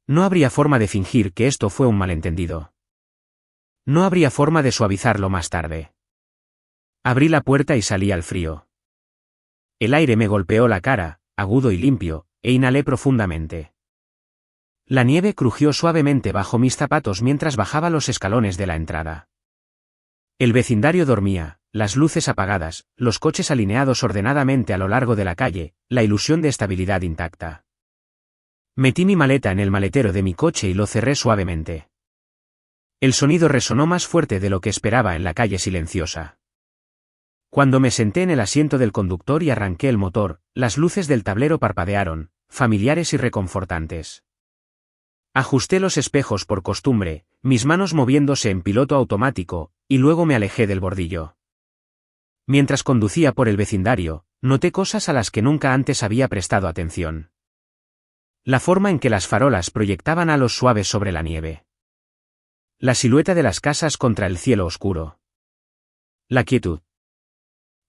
No habría forma de fingir que esto fue un malentendido. No habría forma de suavizarlo más tarde. Abrí la puerta y salí al frío. El aire me golpeó la cara, agudo y limpio, e inhalé profundamente. La nieve crujió suavemente bajo mis zapatos mientras bajaba los escalones de la entrada. El vecindario dormía, las luces apagadas, los coches alineados ordenadamente a lo largo de la calle, la ilusión de estabilidad intacta. Metí mi maleta en el maletero de mi coche y lo cerré suavemente. El sonido resonó más fuerte de lo que esperaba en la calle silenciosa. Cuando me senté en el asiento del conductor y arranqué el motor, las luces del tablero parpadearon, familiares y reconfortantes. Ajusté los espejos por costumbre, mis manos moviéndose en piloto automático, y luego me alejé del bordillo. Mientras conducía por el vecindario, noté cosas a las que nunca antes había prestado atención. La forma en que las farolas proyectaban halos suaves sobre la nieve. La silueta de las casas contra el cielo oscuro. La quietud.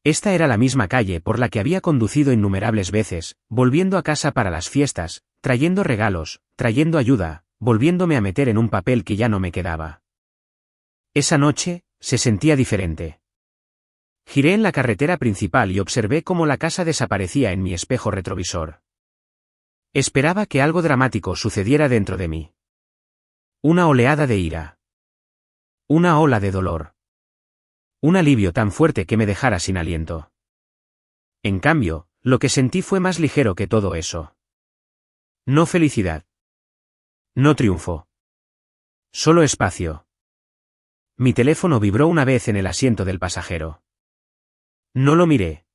Esta era la misma calle por la que había conducido innumerables veces, volviendo a casa para las fiestas, trayendo regalos, trayendo ayuda, volviéndome a meter en un papel que ya no me quedaba. Esa noche, se sentía diferente. Giré en la carretera principal y observé cómo la casa desaparecía en mi espejo retrovisor. Esperaba que algo dramático sucediera dentro de mí. Una oleada de ira. Una ola de dolor. Un alivio tan fuerte que me dejara sin aliento. En cambio, lo que sentí fue más ligero que todo eso. No felicidad. No triunfo. Solo espacio. Mi teléfono vibró una vez en el asiento del pasajero. No lo miré.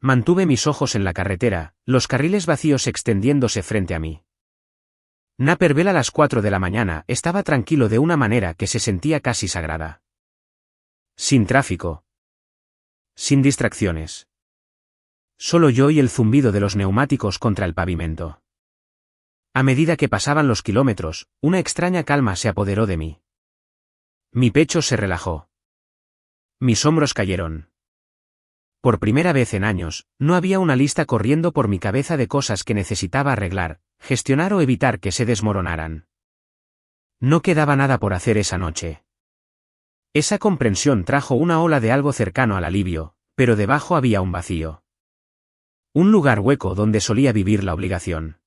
Mantuve mis ojos en la carretera, los carriles vacíos extendiéndose frente a mí. Naperville a las 4 de la mañana estaba tranquilo de una manera que se sentía casi sagrada. Sin tráfico. Sin distracciones. Solo yo y el zumbido de los neumáticos contra el pavimento. A medida que pasaban los kilómetros, una extraña calma se apoderó de mí. Mi pecho se relajó. Mis hombros cayeron. Por primera vez en años, no había una lista corriendo por mi cabeza de cosas que necesitaba arreglar, gestionar o evitar que se desmoronaran. No quedaba nada por hacer esa noche. Esa comprensión trajo una ola de algo cercano al alivio, pero debajo había un vacío. Un lugar hueco donde solía vivir la obligación.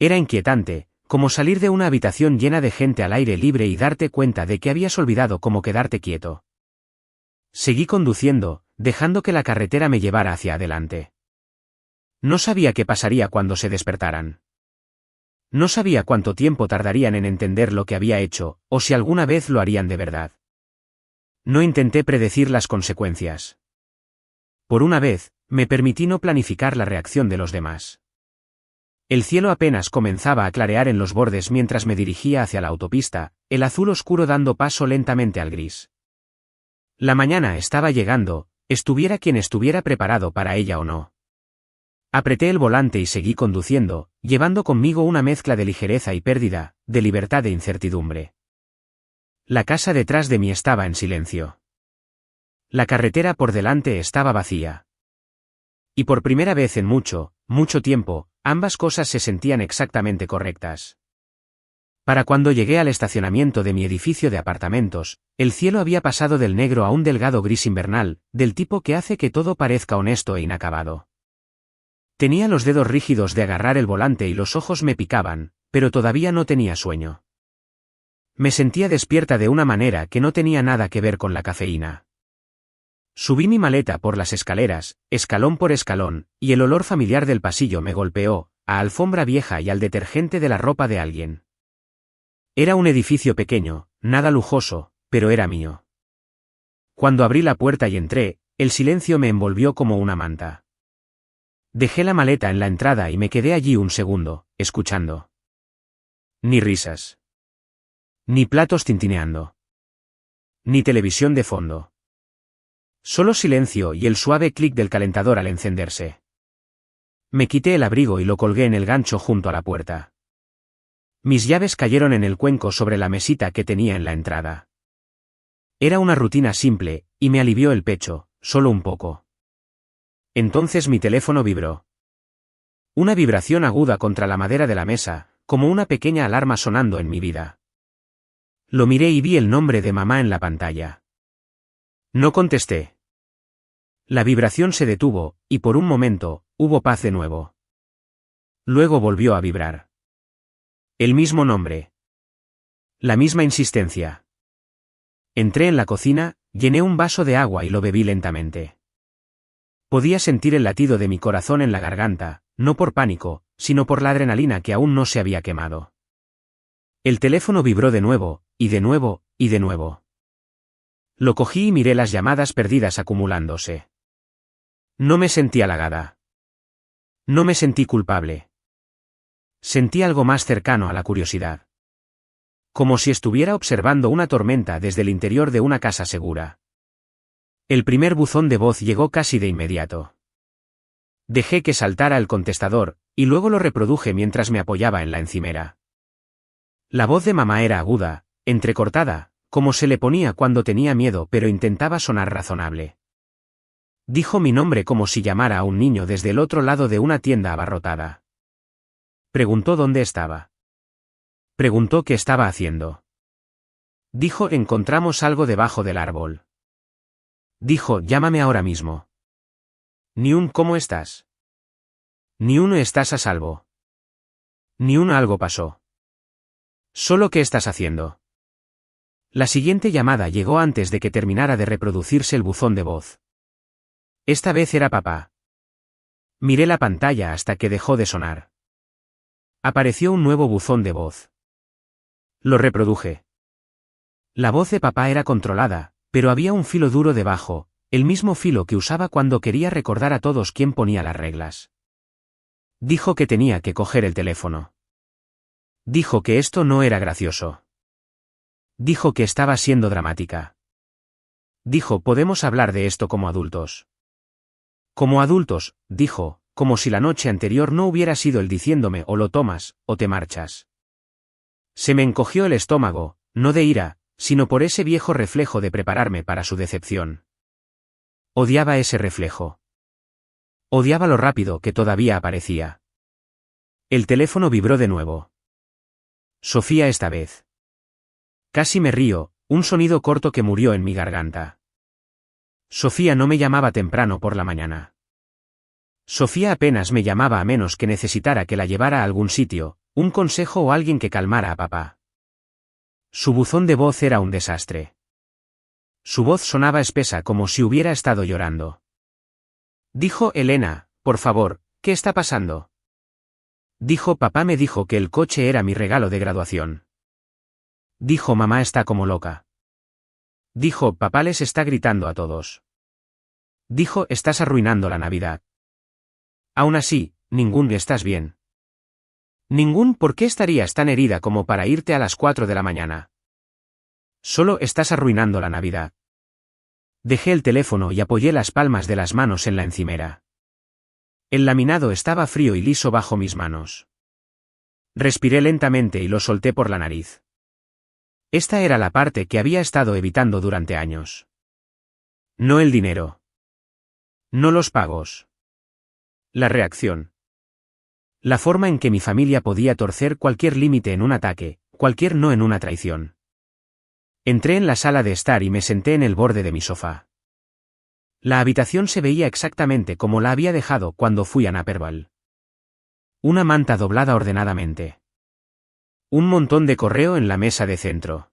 Era inquietante, como salir de una habitación llena de gente al aire libre y darte cuenta de que habías olvidado cómo quedarte quieto. Seguí conduciendo, dejando que la carretera me llevara hacia adelante. No sabía qué pasaría cuando se despertaran. No sabía cuánto tiempo tardarían en entender lo que había hecho, o si alguna vez lo harían de verdad. No intenté predecir las consecuencias. Por una vez, me permití no planificar la reacción de los demás. El cielo apenas comenzaba a clarear en los bordes mientras me dirigía hacia la autopista, el azul oscuro dando paso lentamente al gris. La mañana estaba llegando, estuviera quien estuviera preparado para ella o no. Apreté el volante y seguí conduciendo, llevando conmigo una mezcla de ligereza y pérdida, de libertad e incertidumbre. La casa detrás de mí estaba en silencio. La carretera por delante estaba vacía. Y por primera vez en mucho, mucho tiempo, ambas cosas se sentían exactamente correctas. Para cuando llegué al estacionamiento de mi edificio de apartamentos, el cielo había pasado del negro a un delgado gris invernal, del tipo que hace que todo parezca honesto e inacabado. Tenía los dedos rígidos de agarrar el volante y los ojos me picaban, pero todavía no tenía sueño. Me sentía despierta de una manera que no tenía nada que ver con la cafeína. Subí mi maleta por las escaleras, escalón por escalón, y el olor familiar del pasillo me golpeó, a alfombra vieja y al detergente de la ropa de alguien. Era un edificio pequeño, nada lujoso, pero era mío. Cuando abrí la puerta y entré, el silencio me envolvió como una manta. Dejé la maleta en la entrada y me quedé allí un segundo, escuchando. Ni risas. Ni platos tintineando. Ni televisión de fondo. Solo silencio y el suave clic del calentador al encenderse. Me quité el abrigo y lo colgué en el gancho junto a la puerta. Mis llaves cayeron en el cuenco sobre la mesita que tenía en la entrada. Era una rutina simple, y me alivió el pecho, solo un poco. Entonces mi teléfono vibró. Una vibración aguda contra la madera de la mesa, como una pequeña alarma sonando en mi vida. Lo miré y vi el nombre de mamá en la pantalla. No contesté. La vibración se detuvo, y por un momento, hubo paz de nuevo. Luego volvió a vibrar. El mismo nombre. La misma insistencia. Entré en la cocina, llené un vaso de agua y lo bebí lentamente. Podía sentir el latido de mi corazón en la garganta, no por pánico, sino por la adrenalina que aún no se había quemado. El teléfono vibró de nuevo, y de nuevo, y de nuevo. Lo cogí y miré las llamadas perdidas acumulándose. No me sentí halagada. No me sentí culpable. Sentí algo más cercano a la curiosidad. Como si estuviera observando una tormenta desde el interior de una casa segura. El primer buzón de voz llegó casi de inmediato. Dejé que saltara el contestador, y luego lo reproduje mientras me apoyaba en la encimera. La voz de mamá era aguda, entrecortada, como se le ponía cuando tenía miedo pero intentaba sonar razonable. Dijo mi nombre como si llamara a un niño desde el otro lado de una tienda abarrotada. Preguntó dónde estaba. Preguntó qué estaba haciendo. Dijo encontramos algo debajo del árbol. Dijo llámame ahora mismo. Ni un ¿cómo estás? Ni un estás a salvo. Ni un algo pasó. Solo ¿qué estás haciendo? La siguiente llamada llegó antes de que terminara de reproducirse el buzón de voz. Esta vez era papá. Miré la pantalla hasta que dejó de sonar. Apareció un nuevo buzón de voz. Lo reproduje. La voz de papá era controlada, pero había un filo duro debajo, el mismo filo que usaba cuando quería recordar a todos quién ponía las reglas. Dijo que tenía que coger el teléfono. Dijo que esto no era gracioso. Dijo que estaba siendo dramática. Dijo podemos hablar de esto como adultos. Como adultos, dijo, como si la noche anterior no hubiera sido él diciéndome o lo tomas, o te marchas. Se me encogió el estómago, no de ira, sino por ese viejo reflejo de prepararme para su decepción. Odiaba ese reflejo. Odiaba lo rápido que todavía aparecía. El teléfono vibró de nuevo. Sofía esta vez. Casi me río, un sonido corto que murió en mi garganta. Sofía no me llamaba temprano por la mañana. Sofía apenas me llamaba a menos que necesitara que la llevara a algún sitio, un consejo o alguien que calmara a papá. Su buzón de voz era un desastre. Su voz sonaba espesa como si hubiera estado llorando. Dijo Elena, por favor, ¿qué está pasando? Dijo papá me dijo que el coche era mi regalo de graduación. Dijo mamá está como loca. Dijo papá les está gritando a todos. Dijo estás arruinando la Navidad. Aún así, ningún estás bien. Ningún ¿por qué estarías tan herida como para irte a las 4 de la mañana? Solo estás arruinando la Navidad. Dejé el teléfono y apoyé las palmas de las manos en la encimera. El laminado estaba frío y liso bajo mis manos. Respiré lentamente y lo solté por la nariz. Esta era la parte que había estado evitando durante años. No el dinero. No los pagos. La reacción. La forma en que mi familia podía torcer cualquier límite en un ataque, cualquier no en una traición. Entré en la sala de estar y me senté en el borde de mi sofá. La habitación se veía exactamente como la había dejado cuando fui a Naperville. Una manta doblada ordenadamente. Un montón de correo en la mesa de centro.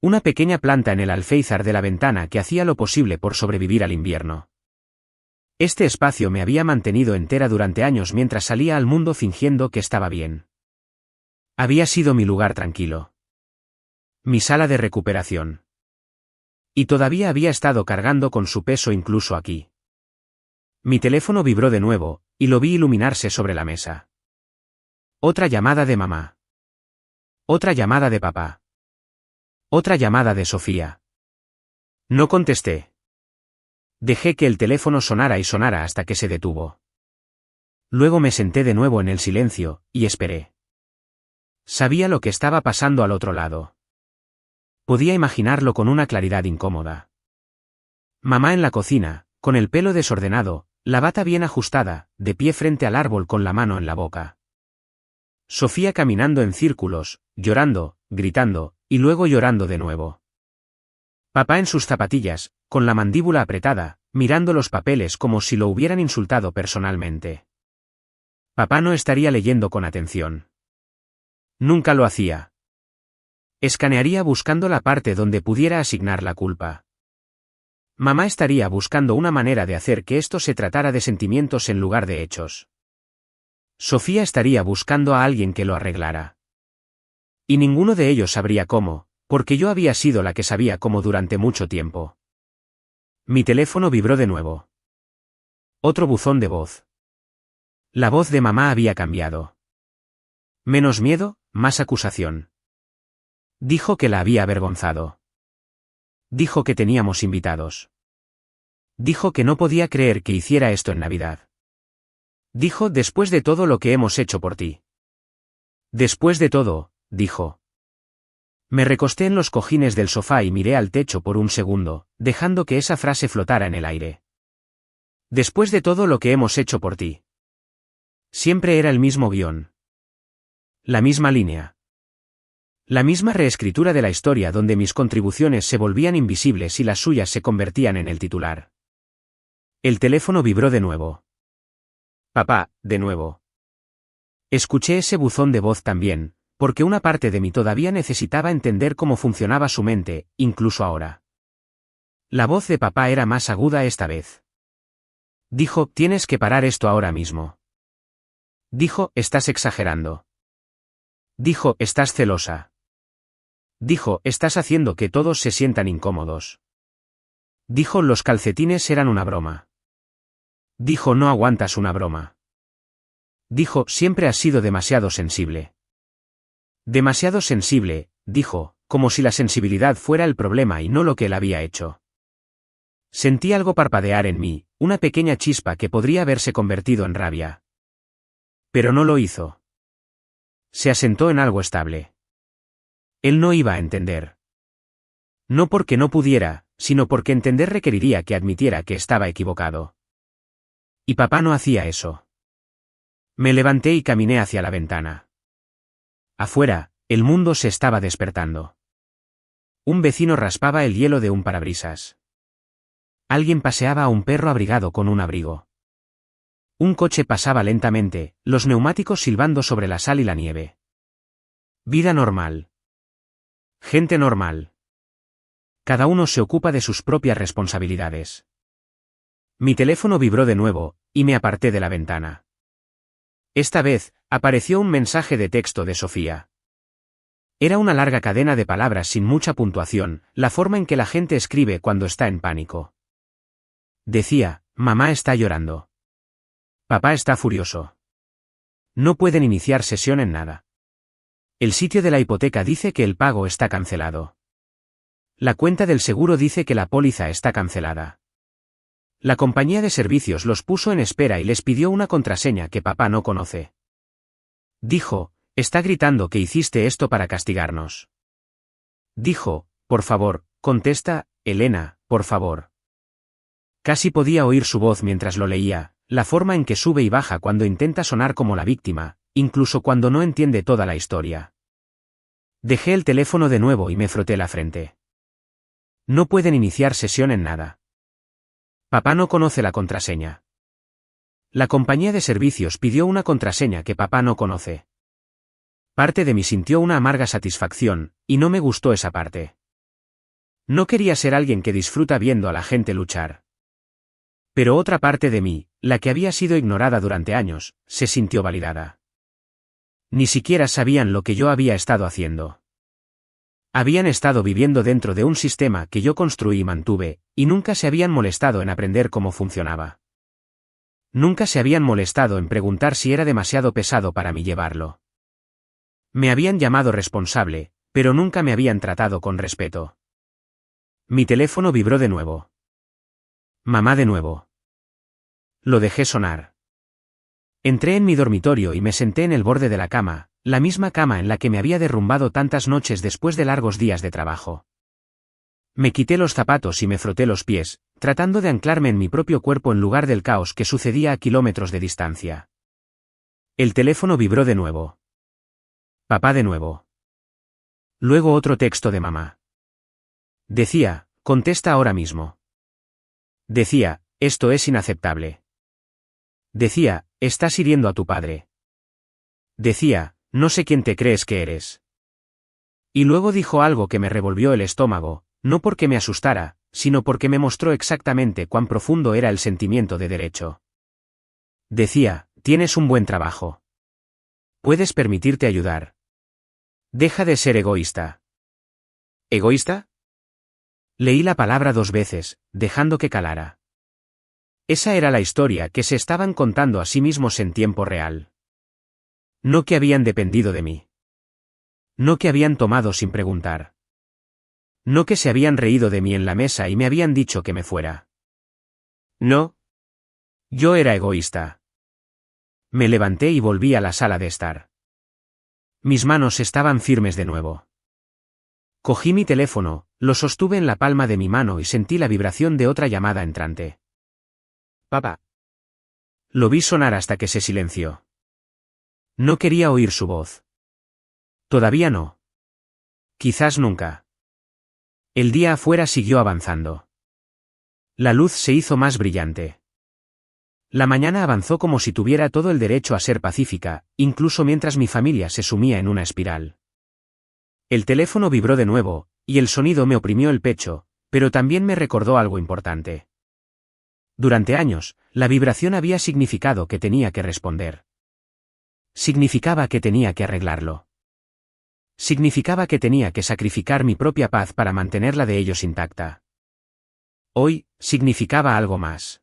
Una pequeña planta en el alféizar de la ventana que hacía lo posible por sobrevivir al invierno. Este espacio me había mantenido entera durante años mientras salía al mundo fingiendo que estaba bien. Había sido mi lugar tranquilo. Mi sala de recuperación. Y todavía había estado cargando con su peso incluso aquí. Mi teléfono vibró de nuevo, y lo vi iluminarse sobre la mesa. Otra llamada de mamá. Otra llamada de papá. Otra llamada de Sofía. No contesté. Dejé que el teléfono sonara y sonara hasta que se detuvo. Luego me senté de nuevo en el silencio, y esperé. Sabía lo que estaba pasando al otro lado. Podía imaginarlo con una claridad incómoda. Mamá en la cocina, con el pelo desordenado, la bata bien ajustada, de pie frente al árbol con la mano en la boca. Sofía caminando en círculos, llorando, gritando, y luego llorando de nuevo. Papá en sus zapatillas, con la mandíbula apretada, mirando los papeles como si lo hubieran insultado personalmente. Papá no estaría leyendo con atención. Nunca lo hacía. Escanearía buscando la parte donde pudiera asignar la culpa. Mamá estaría buscando una manera de hacer que esto se tratara de sentimientos en lugar de hechos. Sofía estaría buscando a alguien que lo arreglara. Y ninguno de ellos sabría cómo, porque yo había sido la que sabía cómo durante mucho tiempo. Mi teléfono vibró de nuevo. Otro buzón de voz. La voz de mamá había cambiado. Menos miedo, más acusación. Dijo que la había avergonzado. Dijo que teníamos invitados. Dijo que no podía creer que hiciera esto en Navidad. Dijo después de todo lo que hemos hecho por ti. Después de todo, dijo. Me recosté en los cojines del sofá y miré al techo por un segundo, dejando que esa frase flotara en el aire. Después de todo lo que hemos hecho por ti. Siempre era el mismo guión. La misma línea. La misma reescritura de la historia donde mis contribuciones se volvían invisibles y las suyas se convertían en el titular. El teléfono vibró de nuevo. Papá, de nuevo. Escuché ese buzón de voz también, porque una parte de mí todavía necesitaba entender cómo funcionaba su mente, incluso ahora. La voz de papá era más aguda esta vez. Dijo, tienes que parar esto ahora mismo. Dijo, estás exagerando. Dijo, estás celosa. Dijo, estás haciendo que todos se sientan incómodos. Dijo, los calcetines eran una broma. Dijo, no aguantas una broma. Dijo, siempre has sido demasiado sensible. Demasiado sensible, dijo, como si la sensibilidad fuera el problema y no lo que él había hecho. Sentí algo parpadear en mí, una pequeña chispa que podría haberse convertido en rabia. Pero no lo hizo. Se asentó en algo estable. Él no iba a entender. No porque no pudiera, sino porque entender requeriría que admitiera que estaba equivocado. Y papá no hacía eso. Me levanté y caminé hacia la ventana. Afuera, el mundo se estaba despertando. Un vecino raspaba el hielo de un parabrisas. Alguien paseaba a un perro abrigado con un abrigo. Un coche pasaba lentamente, los neumáticos silbando sobre la sal y la nieve. Vida normal. Gente normal. Cada uno se ocupa de sus propias responsabilidades. Mi teléfono vibró de nuevo, y me aparté de la ventana. Esta vez, apareció un mensaje de texto de Sofía. Era una larga cadena de palabras sin mucha puntuación, la forma en que la gente escribe cuando está en pánico. Decía, mamá está llorando. Papá está furioso. No pueden iniciar sesión en nada. El sitio de la hipoteca dice que el pago está cancelado. La cuenta del seguro dice que la póliza está cancelada. La compañía de servicios los puso en espera y les pidió una contraseña que papá no conoce. Dijo, está gritando que hiciste esto para castigarnos. Dijo, por favor, contesta, Elena, por favor. Casi podía oír su voz mientras lo leía, la forma en que sube y baja cuando intenta sonar como la víctima, incluso cuando no entiende toda la historia. Dejé el teléfono de nuevo y me froté la frente. No pueden iniciar sesión en nada. Papá no conoce la contraseña. La compañía de servicios pidió una contraseña que papá no conoce. Parte de mí sintió una amarga satisfacción, y no me gustó esa parte. No quería ser alguien que disfruta viendo a la gente luchar. Pero otra parte de mí, la que había sido ignorada durante años, se sintió validada. Ni siquiera sabían lo que yo había estado haciendo. Habían estado viviendo dentro de un sistema que yo construí y mantuve, y nunca se habían molestado en aprender cómo funcionaba. Nunca se habían molestado en preguntar si era demasiado pesado para mí llevarlo. Me habían llamado responsable, pero nunca me habían tratado con respeto. Mi teléfono vibró de nuevo. Mamá de nuevo. Lo dejé sonar. Entré en mi dormitorio y me senté en el borde de la cama, la misma cama en la que me había derrumbado tantas noches después de largos días de trabajo. Me quité los zapatos y me froté los pies, tratando de anclarme en mi propio cuerpo en lugar del caos que sucedía a kilómetros de distancia. El teléfono vibró de nuevo. Papá de nuevo. Luego otro texto de mamá. Decía, contesta ahora mismo. Decía, esto es inaceptable. Decía, estás hiriendo a tu padre. Decía, no sé quién te crees que eres. Y luego dijo algo que me revolvió el estómago, no porque me asustara, sino porque me mostró exactamente cuán profundo era el sentimiento de derecho. Decía, tienes un buen trabajo. Puedes permitirte ayudar. Deja de ser egoísta. ¿Egoísta? Leí la palabra 2 veces, dejando que calara. Esa era la historia que se estaban contando a sí mismos en tiempo real. No que habían dependido de mí. No que habían tomado sin preguntar. No que se habían reído de mí en la mesa y me habían dicho que me fuera. No. Yo era egoísta. Me levanté y volví a la sala de estar. Mis manos estaban firmes de nuevo. Cogí mi teléfono, lo sostuve en la palma de mi mano y sentí la vibración de otra llamada entrante. Papá. Lo vi sonar hasta que se silenció. No quería oír su voz. Todavía no. Quizás nunca. El día afuera siguió avanzando. La luz se hizo más brillante. La mañana avanzó como si tuviera todo el derecho a ser pacífica, incluso mientras mi familia se sumía en una espiral. El teléfono vibró de nuevo, y el sonido me oprimió el pecho, pero también me recordó algo importante. Durante años, la vibración había significado que tenía que responder. Significaba que tenía que arreglarlo. Significaba que tenía que sacrificar mi propia paz para mantenerla de ellos intacta. Hoy, significaba algo más.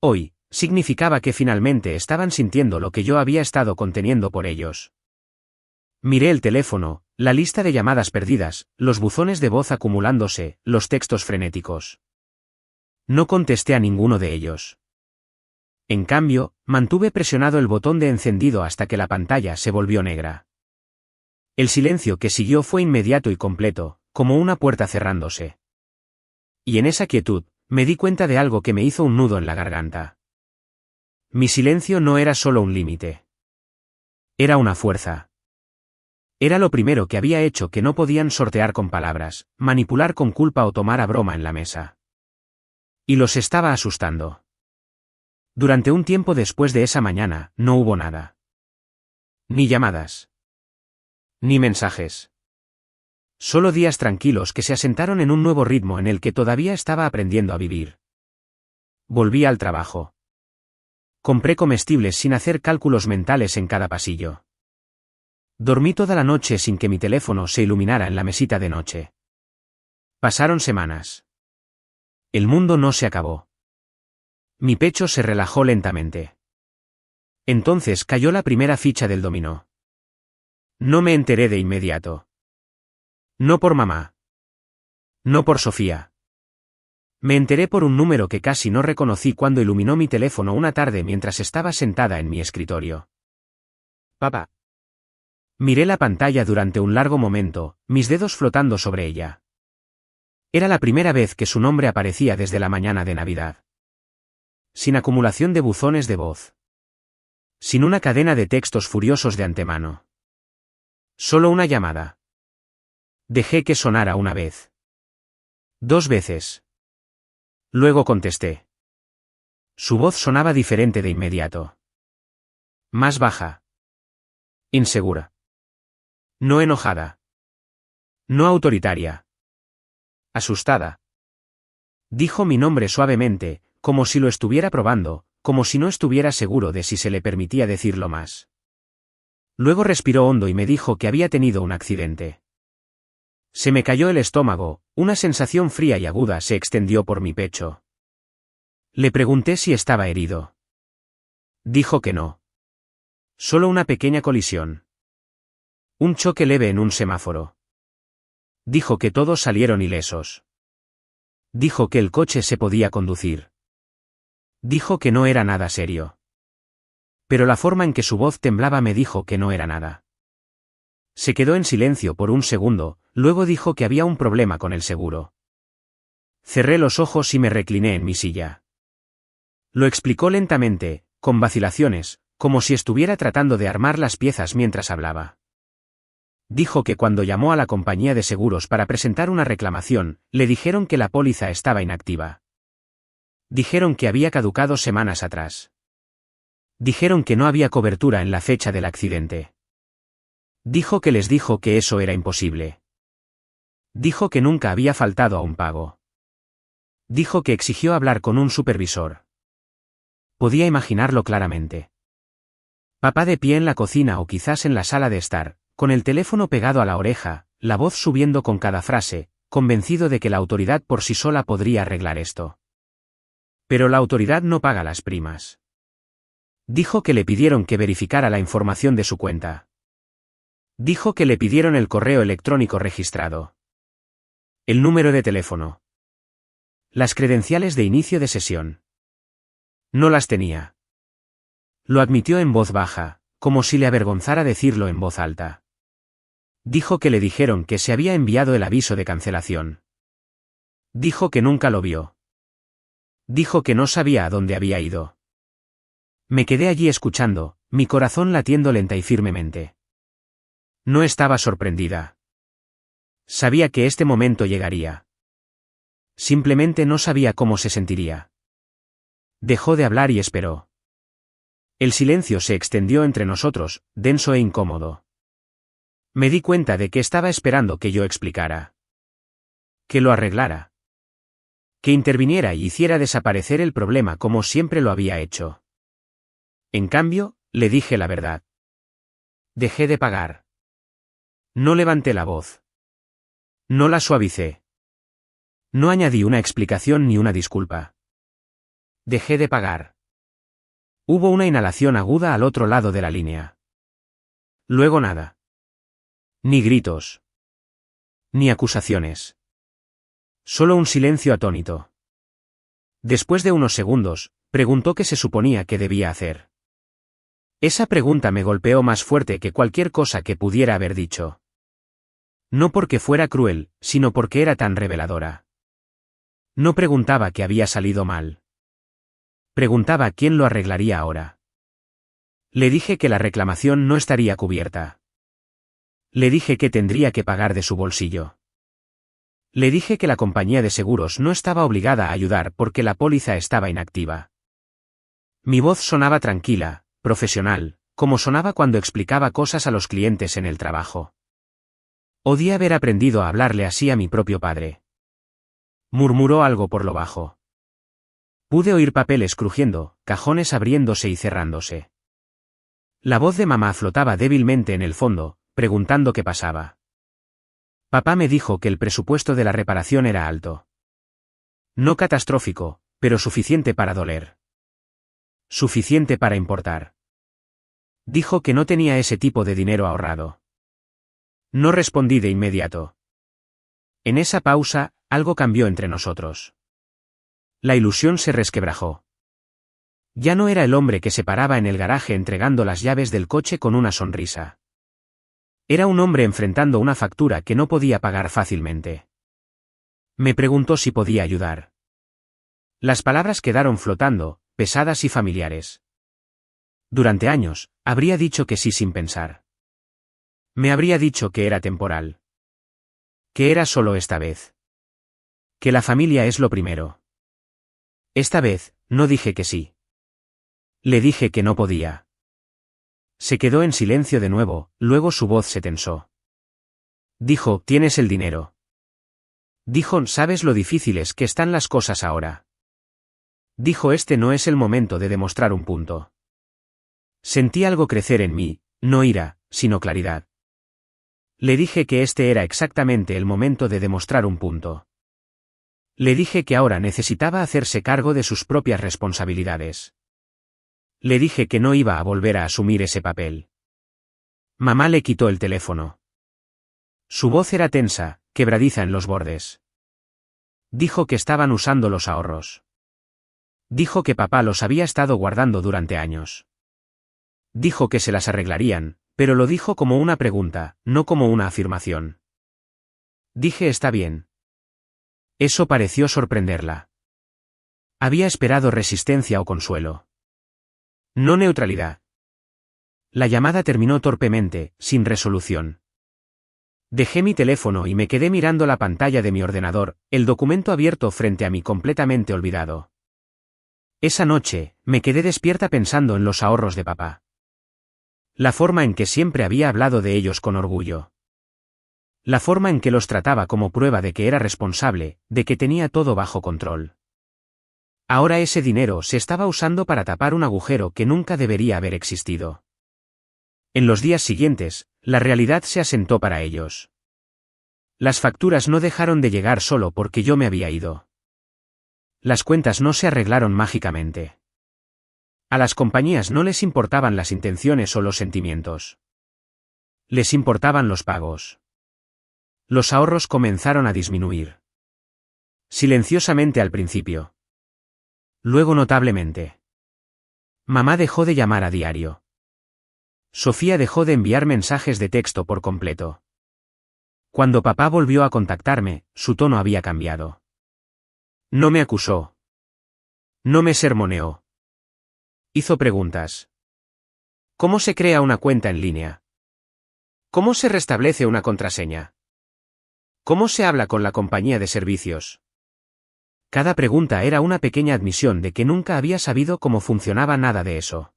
Hoy, significaba que finalmente estaban sintiendo lo que yo había estado conteniendo por ellos. Miré el teléfono, la lista de llamadas perdidas, los buzones de voz acumulándose, los textos frenéticos. No contesté a ninguno de ellos. En cambio, mantuve presionado el botón de encendido hasta que la pantalla se volvió negra. El silencio que siguió fue inmediato y completo, como una puerta cerrándose. Y en esa quietud, me di cuenta de algo que me hizo un nudo en la garganta. Mi silencio no era solo un límite. Era una fuerza. Era lo primero que había hecho que no podían sortear con palabras, manipular con culpa o tomar a broma en la mesa. Y los estaba asustando. Durante un tiempo después de esa mañana, no hubo nada. Ni llamadas. Ni mensajes. Solo días tranquilos que se asentaron en un nuevo ritmo en el que todavía estaba aprendiendo a vivir. Volví al trabajo. Compré comestibles sin hacer cálculos mentales en cada pasillo. Dormí toda la noche sin que mi teléfono se iluminara en la mesita de noche. Pasaron semanas. El mundo no se acabó. Mi pecho se relajó lentamente. Entonces cayó la primera ficha del dominó. No me enteré de inmediato. No por mamá. No por Sofía. Me enteré por un número que casi no reconocí cuando iluminó mi teléfono una tarde mientras estaba sentada en mi escritorio. Papá. Miré la pantalla durante un largo momento, mis dedos flotando sobre ella. Era la primera vez que su nombre aparecía desde la mañana de Navidad. Sin acumulación de buzones de voz. Sin una cadena de textos furiosos de antemano. Solo una llamada. Dejé que sonara una vez. 2 veces. Luego contesté. Su voz sonaba diferente de inmediato. Más baja. Insegura. No enojada. No autoritaria. Asustada. Dijo mi nombre suavemente, como si lo estuviera probando, como si no estuviera seguro de si se le permitía decirlo más. Luego respiró hondo y me dijo que había tenido un accidente. Se me cayó el estómago, una sensación fría y aguda se extendió por mi pecho. Le pregunté si estaba herido. Dijo que no. Solo una pequeña colisión. Un choque leve en un semáforo. Dijo que todos salieron ilesos. Dijo que el coche se podía conducir. Dijo que no era nada serio. Pero la forma en que su voz temblaba me dijo que no era nada. Se quedó en silencio por un segundo, luego dijo que había un problema con el seguro. Cerré los ojos y me recliné en mi silla. Lo explicó lentamente, con vacilaciones, como si estuviera tratando de armar las piezas mientras hablaba. Dijo que cuando llamó a la compañía de seguros para presentar una reclamación, le dijeron que la póliza estaba inactiva. Dijeron que había caducado semanas atrás. Dijeron que no había cobertura en la fecha del accidente. Dijo que les dijo que eso era imposible. Dijo que nunca había faltado a un pago. Dijo que exigió hablar con un supervisor. Podía imaginarlo claramente. Papá de pie en la cocina o quizás en la sala de estar, con el teléfono pegado a la oreja, la voz subiendo con cada frase, convencido de que la autoridad por sí sola podría arreglar esto. Pero la autoridad no paga las primas. Dijo que le pidieron que verificara la información de su cuenta. Dijo que le pidieron el correo electrónico registrado. El número de teléfono. Las credenciales de inicio de sesión. No las tenía. Lo admitió en voz baja, como si le avergonzara decirlo en voz alta. Dijo que le dijeron que se había enviado el aviso de cancelación. Dijo que nunca lo vio. Dijo que no sabía a dónde había ido. Me quedé allí escuchando, mi corazón latiendo lenta y firmemente. No estaba sorprendida. Sabía que este momento llegaría. Simplemente no sabía cómo se sentiría. Dejó de hablar y esperó. El silencio se extendió entre nosotros, denso e incómodo. Me di cuenta de que estaba esperando que yo explicara. Que lo arreglara. Que interviniera y hiciera desaparecer el problema como siempre lo había hecho. En cambio, le dije la verdad. Dejé de pagar. No levanté la voz. No la suavicé. No añadí una explicación ni una disculpa. Dejé de pagar. Hubo una inhalación aguda al otro lado de la línea. Luego nada. Ni gritos. Ni acusaciones. Solo un silencio atónito. Después de unos segundos, preguntó qué se suponía que debía hacer. Esa pregunta me golpeó más fuerte que cualquier cosa que pudiera haber dicho. No porque fuera cruel, sino porque era tan reveladora. No preguntaba qué había salido mal. Preguntaba quién lo arreglaría ahora. Le dije que la reclamación no estaría cubierta. Le dije que tendría que pagar de su bolsillo. Le dije que la compañía de seguros no estaba obligada a ayudar porque la póliza estaba inactiva. Mi voz sonaba tranquila, profesional, como sonaba cuando explicaba cosas a los clientes en el trabajo. Odié haber aprendido a hablarle así a mi propio padre. Murmuró algo por lo bajo. Pude oír papeles crujiendo, cajones abriéndose y cerrándose. La voz de mamá flotaba débilmente en el fondo, preguntando qué pasaba. Papá me dijo que el presupuesto de la reparación era alto. No catastrófico, pero suficiente para doler. Suficiente para importar. Dijo que no tenía ese tipo de dinero ahorrado. No respondí de inmediato. En esa pausa, algo cambió entre nosotros. La ilusión se resquebrajó. Ya no era el hombre que se paraba en el garaje entregando las llaves del coche con una sonrisa. Era un hombre enfrentando una factura que no podía pagar fácilmente. Me preguntó si podía ayudar. Las palabras quedaron flotando, pesadas y familiares. Durante años, habría dicho que sí sin pensar. Me habría dicho que era temporal. Que era solo esta vez. Que la familia es lo primero. Esta vez, no dije que sí. Le dije que no podía. Se quedó en silencio de nuevo, luego su voz se tensó. Dijo, ¿tienes el dinero? Dijo, ¿sabes lo difíciles que están las cosas ahora? Dijo, este no es el momento de demostrar un punto. Sentí algo crecer en mí, no ira, sino claridad. Le dije que este era exactamente el momento de demostrar un punto. Le dije que ahora necesitaba hacerse cargo de sus propias responsabilidades. Le dije que no iba a volver a asumir ese papel. Mamá le quitó el teléfono. Su voz era tensa, quebradiza en los bordes. Dijo que estaban usando los ahorros. Dijo que papá los había estado guardando durante años. Dijo que se las arreglarían, pero lo dijo como una pregunta, no como una afirmación. Dije, está bien. Eso pareció sorprenderla. Había esperado resistencia o consuelo. No neutralidad. La llamada terminó torpemente, sin resolución. Dejé mi teléfono y me quedé mirando la pantalla de mi ordenador, el documento abierto frente a mí completamente olvidado. Esa noche, me quedé despierta pensando en los ahorros de papá. La forma en que siempre había hablado de ellos con orgullo. La forma en que los trataba como prueba de que era responsable, de que tenía todo bajo control. Ahora ese dinero se estaba usando para tapar un agujero que nunca debería haber existido. En los días siguientes, la realidad se asentó para ellos. Las facturas no dejaron de llegar solo porque yo me había ido. Las cuentas no se arreglaron mágicamente. A las compañías no les importaban las intenciones o los sentimientos. Les importaban los pagos. Los ahorros comenzaron a disminuir. Silenciosamente al principio. Luego notablemente. Mamá dejó de llamar a diario. Sofía dejó de enviar mensajes de texto por completo. Cuando papá volvió a contactarme, su tono había cambiado. No me acusó. No me sermoneó. Hizo preguntas. ¿Cómo se crea una cuenta en línea? ¿Cómo se restablece una contraseña? ¿Cómo se habla con la compañía de servicios? Cada pregunta era una pequeña admisión de que nunca había sabido cómo funcionaba nada de eso.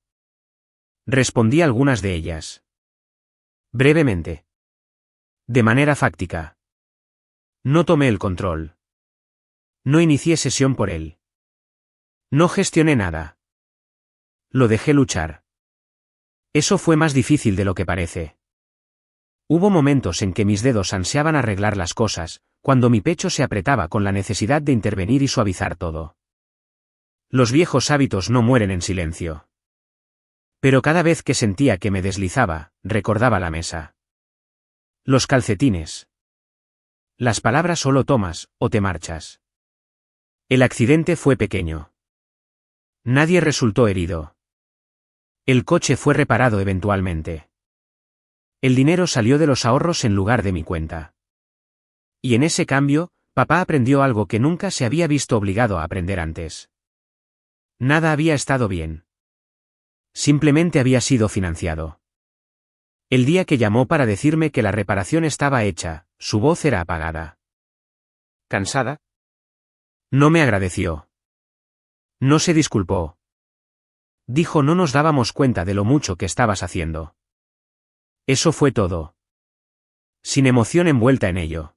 Respondí algunas de ellas. Brevemente. De manera fáctica. No tomé el control. No inicié sesión por él. No gestioné nada. Lo dejé luchar. Eso fue más difícil de lo que parece. Hubo momentos en que mis dedos ansiaban arreglar las cosas, cuando mi pecho se apretaba con la necesidad de intervenir y suavizar todo. Los viejos hábitos no mueren en silencio. Pero cada vez que sentía que me deslizaba, recordaba la mesa. Los calcetines. Las palabras solo tomas, o te marchas. El accidente fue pequeño. Nadie resultó herido. El coche fue reparado eventualmente. El dinero salió de los ahorros en lugar de mi cuenta. Y en ese cambio, papá aprendió algo que nunca se había visto obligado a aprender antes. Nada había estado bien. Simplemente había sido financiado. El día que llamó para decirme que la reparación estaba hecha, su voz era apagada. ¿Cansada? No me agradeció. No se disculpó. Dijo, no nos dábamos cuenta de lo mucho que estabas haciendo. Eso fue todo. Sin emoción envuelta en ello.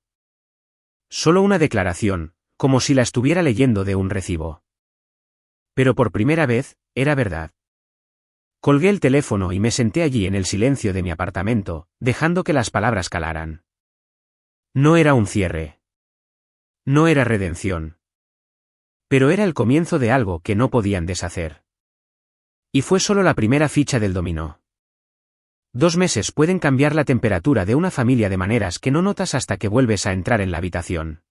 Solo una declaración, como si la estuviera leyendo de un recibo. Pero por primera vez, era verdad. Colgué el teléfono y me senté allí en el silencio de mi apartamento, dejando que las palabras calaran. No era un cierre. No era redención. Pero era el comienzo de algo que no podían deshacer. Y fue solo la primera ficha del dominó. 2 meses pueden cambiar la temperatura de una familia de maneras que no notas hasta que vuelves a entrar en la habitación.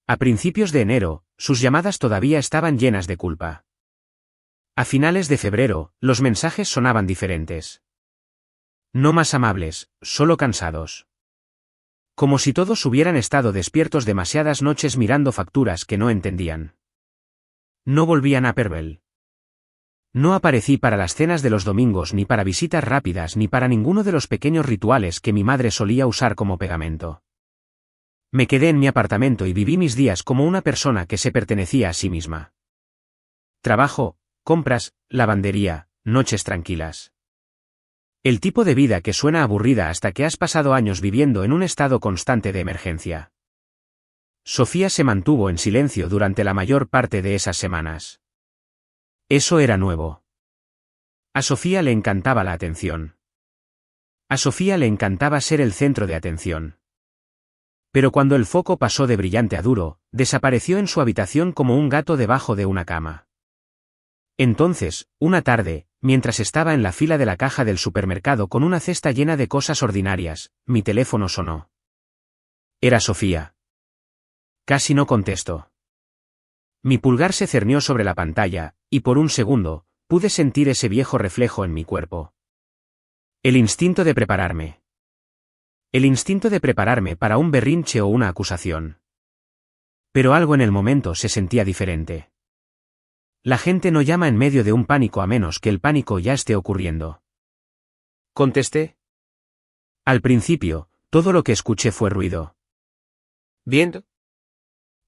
A principios de enero, sus llamadas todavía estaban llenas de culpa. A finales de febrero, los mensajes sonaban diferentes. No más amables, solo cansados. Como si todos hubieran estado despiertos demasiadas noches mirando facturas que no entendían. No volvían a Pervel. No aparecí para las cenas de los domingos ni para visitas rápidas ni para ninguno de los pequeños rituales que mi madre solía usar como pegamento. Me quedé en mi apartamento y viví mis días como una persona que se pertenecía a sí misma. Trabajo, compras, lavandería, noches tranquilas. El tipo de vida que suena aburrida hasta que has pasado años viviendo en un estado constante de emergencia. Sofía se mantuvo en silencio durante la mayor parte de esas semanas. Eso era nuevo. A Sofía le encantaba la atención. A Sofía le encantaba ser el centro de atención. Pero cuando el foco pasó de brillante a duro, desapareció en su habitación como un gato debajo de una cama. Entonces, una tarde, mientras estaba en la fila de la caja del supermercado con una cesta llena de cosas ordinarias, mi teléfono sonó. Era Sofía. Casi no contestó. Mi pulgar se cernió sobre la pantalla, y por un segundo, pude sentir ese viejo reflejo en mi cuerpo. El instinto de prepararme. El instinto de prepararme para un berrinche o una acusación. Pero algo en el momento se sentía diferente. La gente no llama en medio de un pánico a menos que el pánico ya esté ocurriendo. Contesté. Al principio, todo lo que escuché fue ruido. ¿Viento?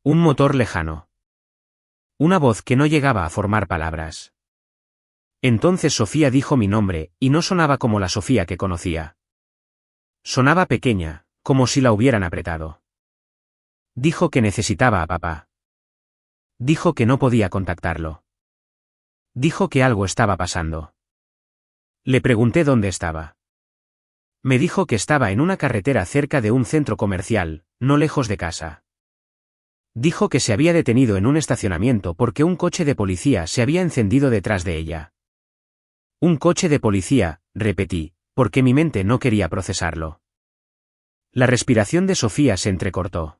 Un motor lejano. Una voz que no llegaba a formar palabras. Entonces Sofía dijo mi nombre, y no sonaba como la Sofía que conocía. Sonaba pequeña, como si la hubieran apretado. Dijo que necesitaba a papá. Dijo que no podía contactarlo. Dijo que algo estaba pasando. Le pregunté dónde estaba. Me dijo que estaba en una carretera cerca de un centro comercial, no lejos de casa. Dijo que se había detenido en un estacionamiento porque un coche de policía se había encendido detrás de ella. Un coche de policía, repetí, porque mi mente no quería procesarlo. La respiración de Sofía se entrecortó.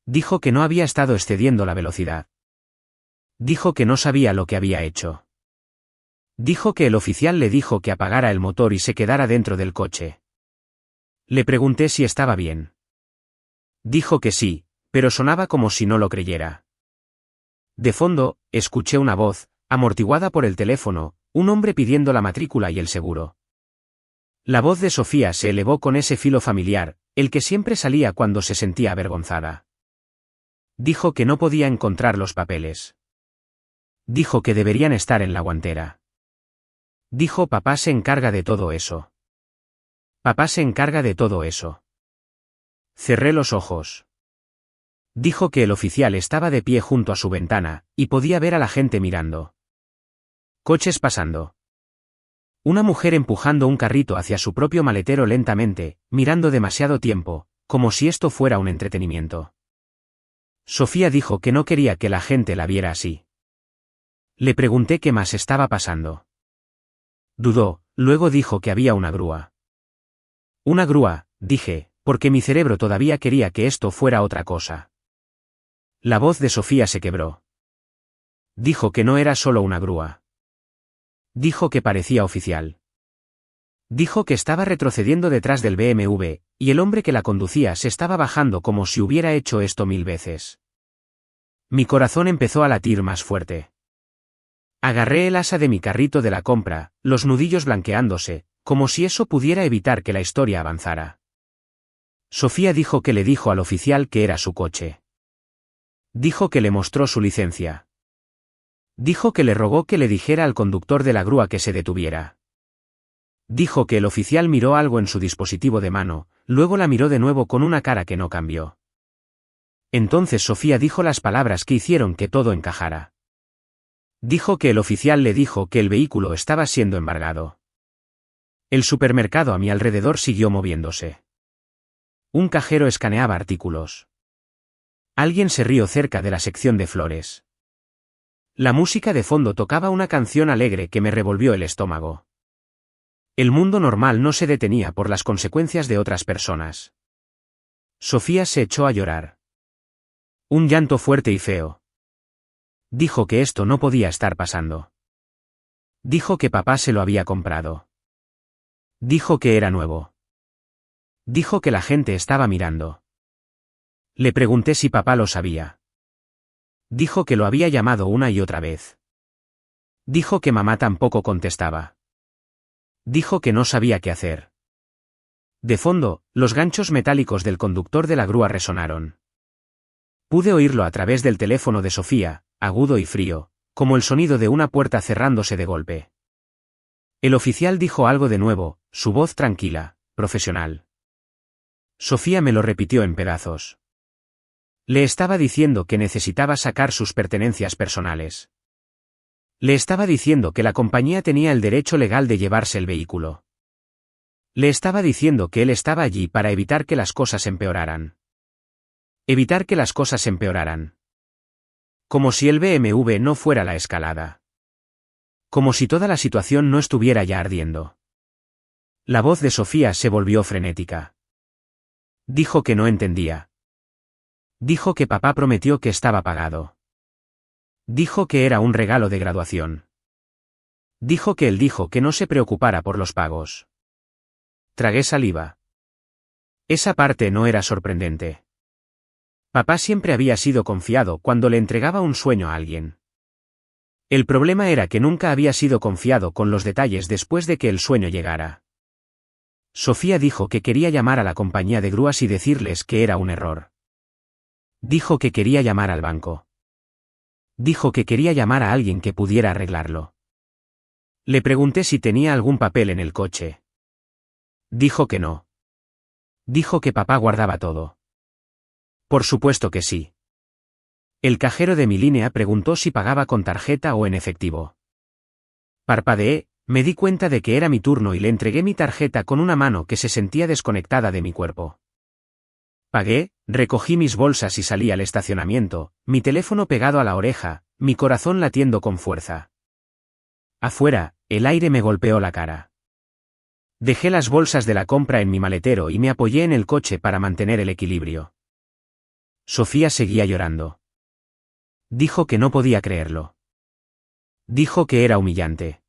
Dijo que no había estado excediendo la velocidad. Dijo que no sabía lo que había hecho. Dijo que el oficial le dijo que apagara el motor y se quedara dentro del coche. Le pregunté si estaba bien. Dijo que sí, pero sonaba como si no lo creyera. De fondo, escuché una voz, amortiguada por el teléfono, un hombre pidiendo la matrícula y el seguro. La voz de Sofía se elevó con ese filo familiar, el que siempre salía cuando se sentía avergonzada. Dijo que no podía encontrar los papeles. Dijo que deberían estar en la guantera. Dijo papá se encarga de todo eso. Papá se encarga de todo eso. Cerré los ojos. Dijo que el oficial estaba de pie junto a su ventana, y podía ver a la gente mirando. Coches pasando. Una mujer empujando un carrito hacia su propio maletero lentamente, mirando demasiado tiempo, como si esto fuera un entretenimiento. Sofía dijo que no quería que la gente la viera así. Le pregunté qué más estaba pasando. Dudó, luego dijo que había una grúa. Una grúa, dije, porque mi cerebro todavía quería que esto fuera otra cosa. La voz de Sofía se quebró. Dijo que no era solo una grúa. Dijo que parecía oficial. Dijo que estaba retrocediendo detrás del BMW, y el hombre que la conducía se estaba bajando como si hubiera hecho esto 1000 veces. Mi corazón empezó a latir más fuerte. Agarré el asa de mi carrito de la compra, los nudillos blanqueándose, como si eso pudiera evitar que la historia avanzara. Sofía dijo que le dijo al oficial que era su coche. Dijo que le mostró su licencia. Dijo que le rogó que le dijera al conductor de la grúa que se detuviera. Dijo que el oficial miró algo en su dispositivo de mano, luego la miró de nuevo con una cara que no cambió. Entonces Sofía dijo las palabras que hicieron que todo encajara. Dijo que el oficial le dijo que el vehículo estaba siendo embargado. El supermercado a mi alrededor siguió moviéndose. Un cajero escaneaba artículos. Alguien se rió cerca de la sección de flores. La música de fondo tocaba una canción alegre que me revolvió el estómago. El mundo normal no se detenía por las consecuencias de otras personas. Sofía se echó a llorar. Un llanto fuerte y feo. Dijo que esto no podía estar pasando. Dijo que papá se lo había comprado. Dijo que era nuevo. Dijo que la gente estaba mirando. Le pregunté si papá lo sabía. Dijo que lo había llamado una y otra vez. Dijo que mamá tampoco contestaba. Dijo que no sabía qué hacer. De fondo, los ganchos metálicos del conductor de la grúa resonaron. Pude oírlo a través del teléfono de Sofía, agudo y frío, como el sonido de una puerta cerrándose de golpe. El oficial dijo algo de nuevo, su voz tranquila, profesional. Sofía me lo repitió en pedazos. Le estaba diciendo que necesitaba sacar sus pertenencias personales. Le estaba diciendo que la compañía tenía el derecho legal de llevarse el vehículo. Le estaba diciendo que él estaba allí para evitar que las cosas empeoraran. Evitar que las cosas empeoraran. Como si el BMW no fuera la escalada. Como si toda la situación no estuviera ya ardiendo. La voz de Sofía se volvió frenética. Dijo que no entendía. Dijo que papá prometió que estaba pagado. Dijo que era un regalo de graduación. Dijo que él dijo que no se preocupara por los pagos. Tragué saliva. Esa parte no era sorprendente. Papá siempre había sido confiado cuando le entregaba un sueño a alguien. El problema era que nunca había sido confiado con los detalles después de que el sueño llegara. Sofía dijo que quería llamar a la compañía de grúas y decirles que era un error. Dijo que quería llamar al banco. Dijo que quería llamar a alguien que pudiera arreglarlo. Le pregunté si tenía algún papel en el coche. Dijo que no. Dijo que papá guardaba todo. Por supuesto que sí. El cajero de mi línea preguntó si pagaba con tarjeta o en efectivo. Parpadeé, me di cuenta de que era mi turno y le entregué mi tarjeta con una mano que se sentía desconectada de mi cuerpo. Pagué, recogí mis bolsas y salí al estacionamiento, mi teléfono pegado a la oreja, mi corazón latiendo con fuerza. Afuera, el aire me golpeó la cara. Dejé las bolsas de la compra en mi maletero y me apoyé en el coche para mantener el equilibrio. Sofía seguía llorando. Dijo que no podía creerlo. Dijo que era humillante.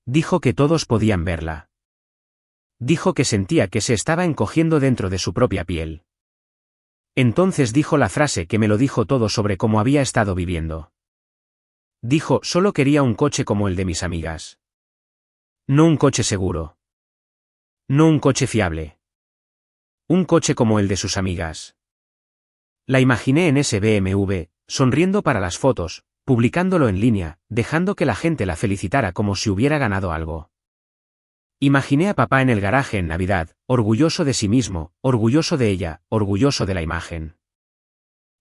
Dijo que todos podían verla. Dijo que sentía que se estaba encogiendo dentro de su propia piel. Entonces dijo la frase que me lo dijo todo sobre cómo había estado viviendo. Dijo, solo quería un coche como el de mis amigas. No un coche seguro. No un coche fiable. Un coche como el de sus amigas. La imaginé en ese BMW, sonriendo para las fotos, publicándolo en línea, dejando que la gente la felicitara como si hubiera ganado algo. Imaginé a papá en el garaje en Navidad, orgulloso de sí mismo, orgulloso de ella, orgulloso de la imagen.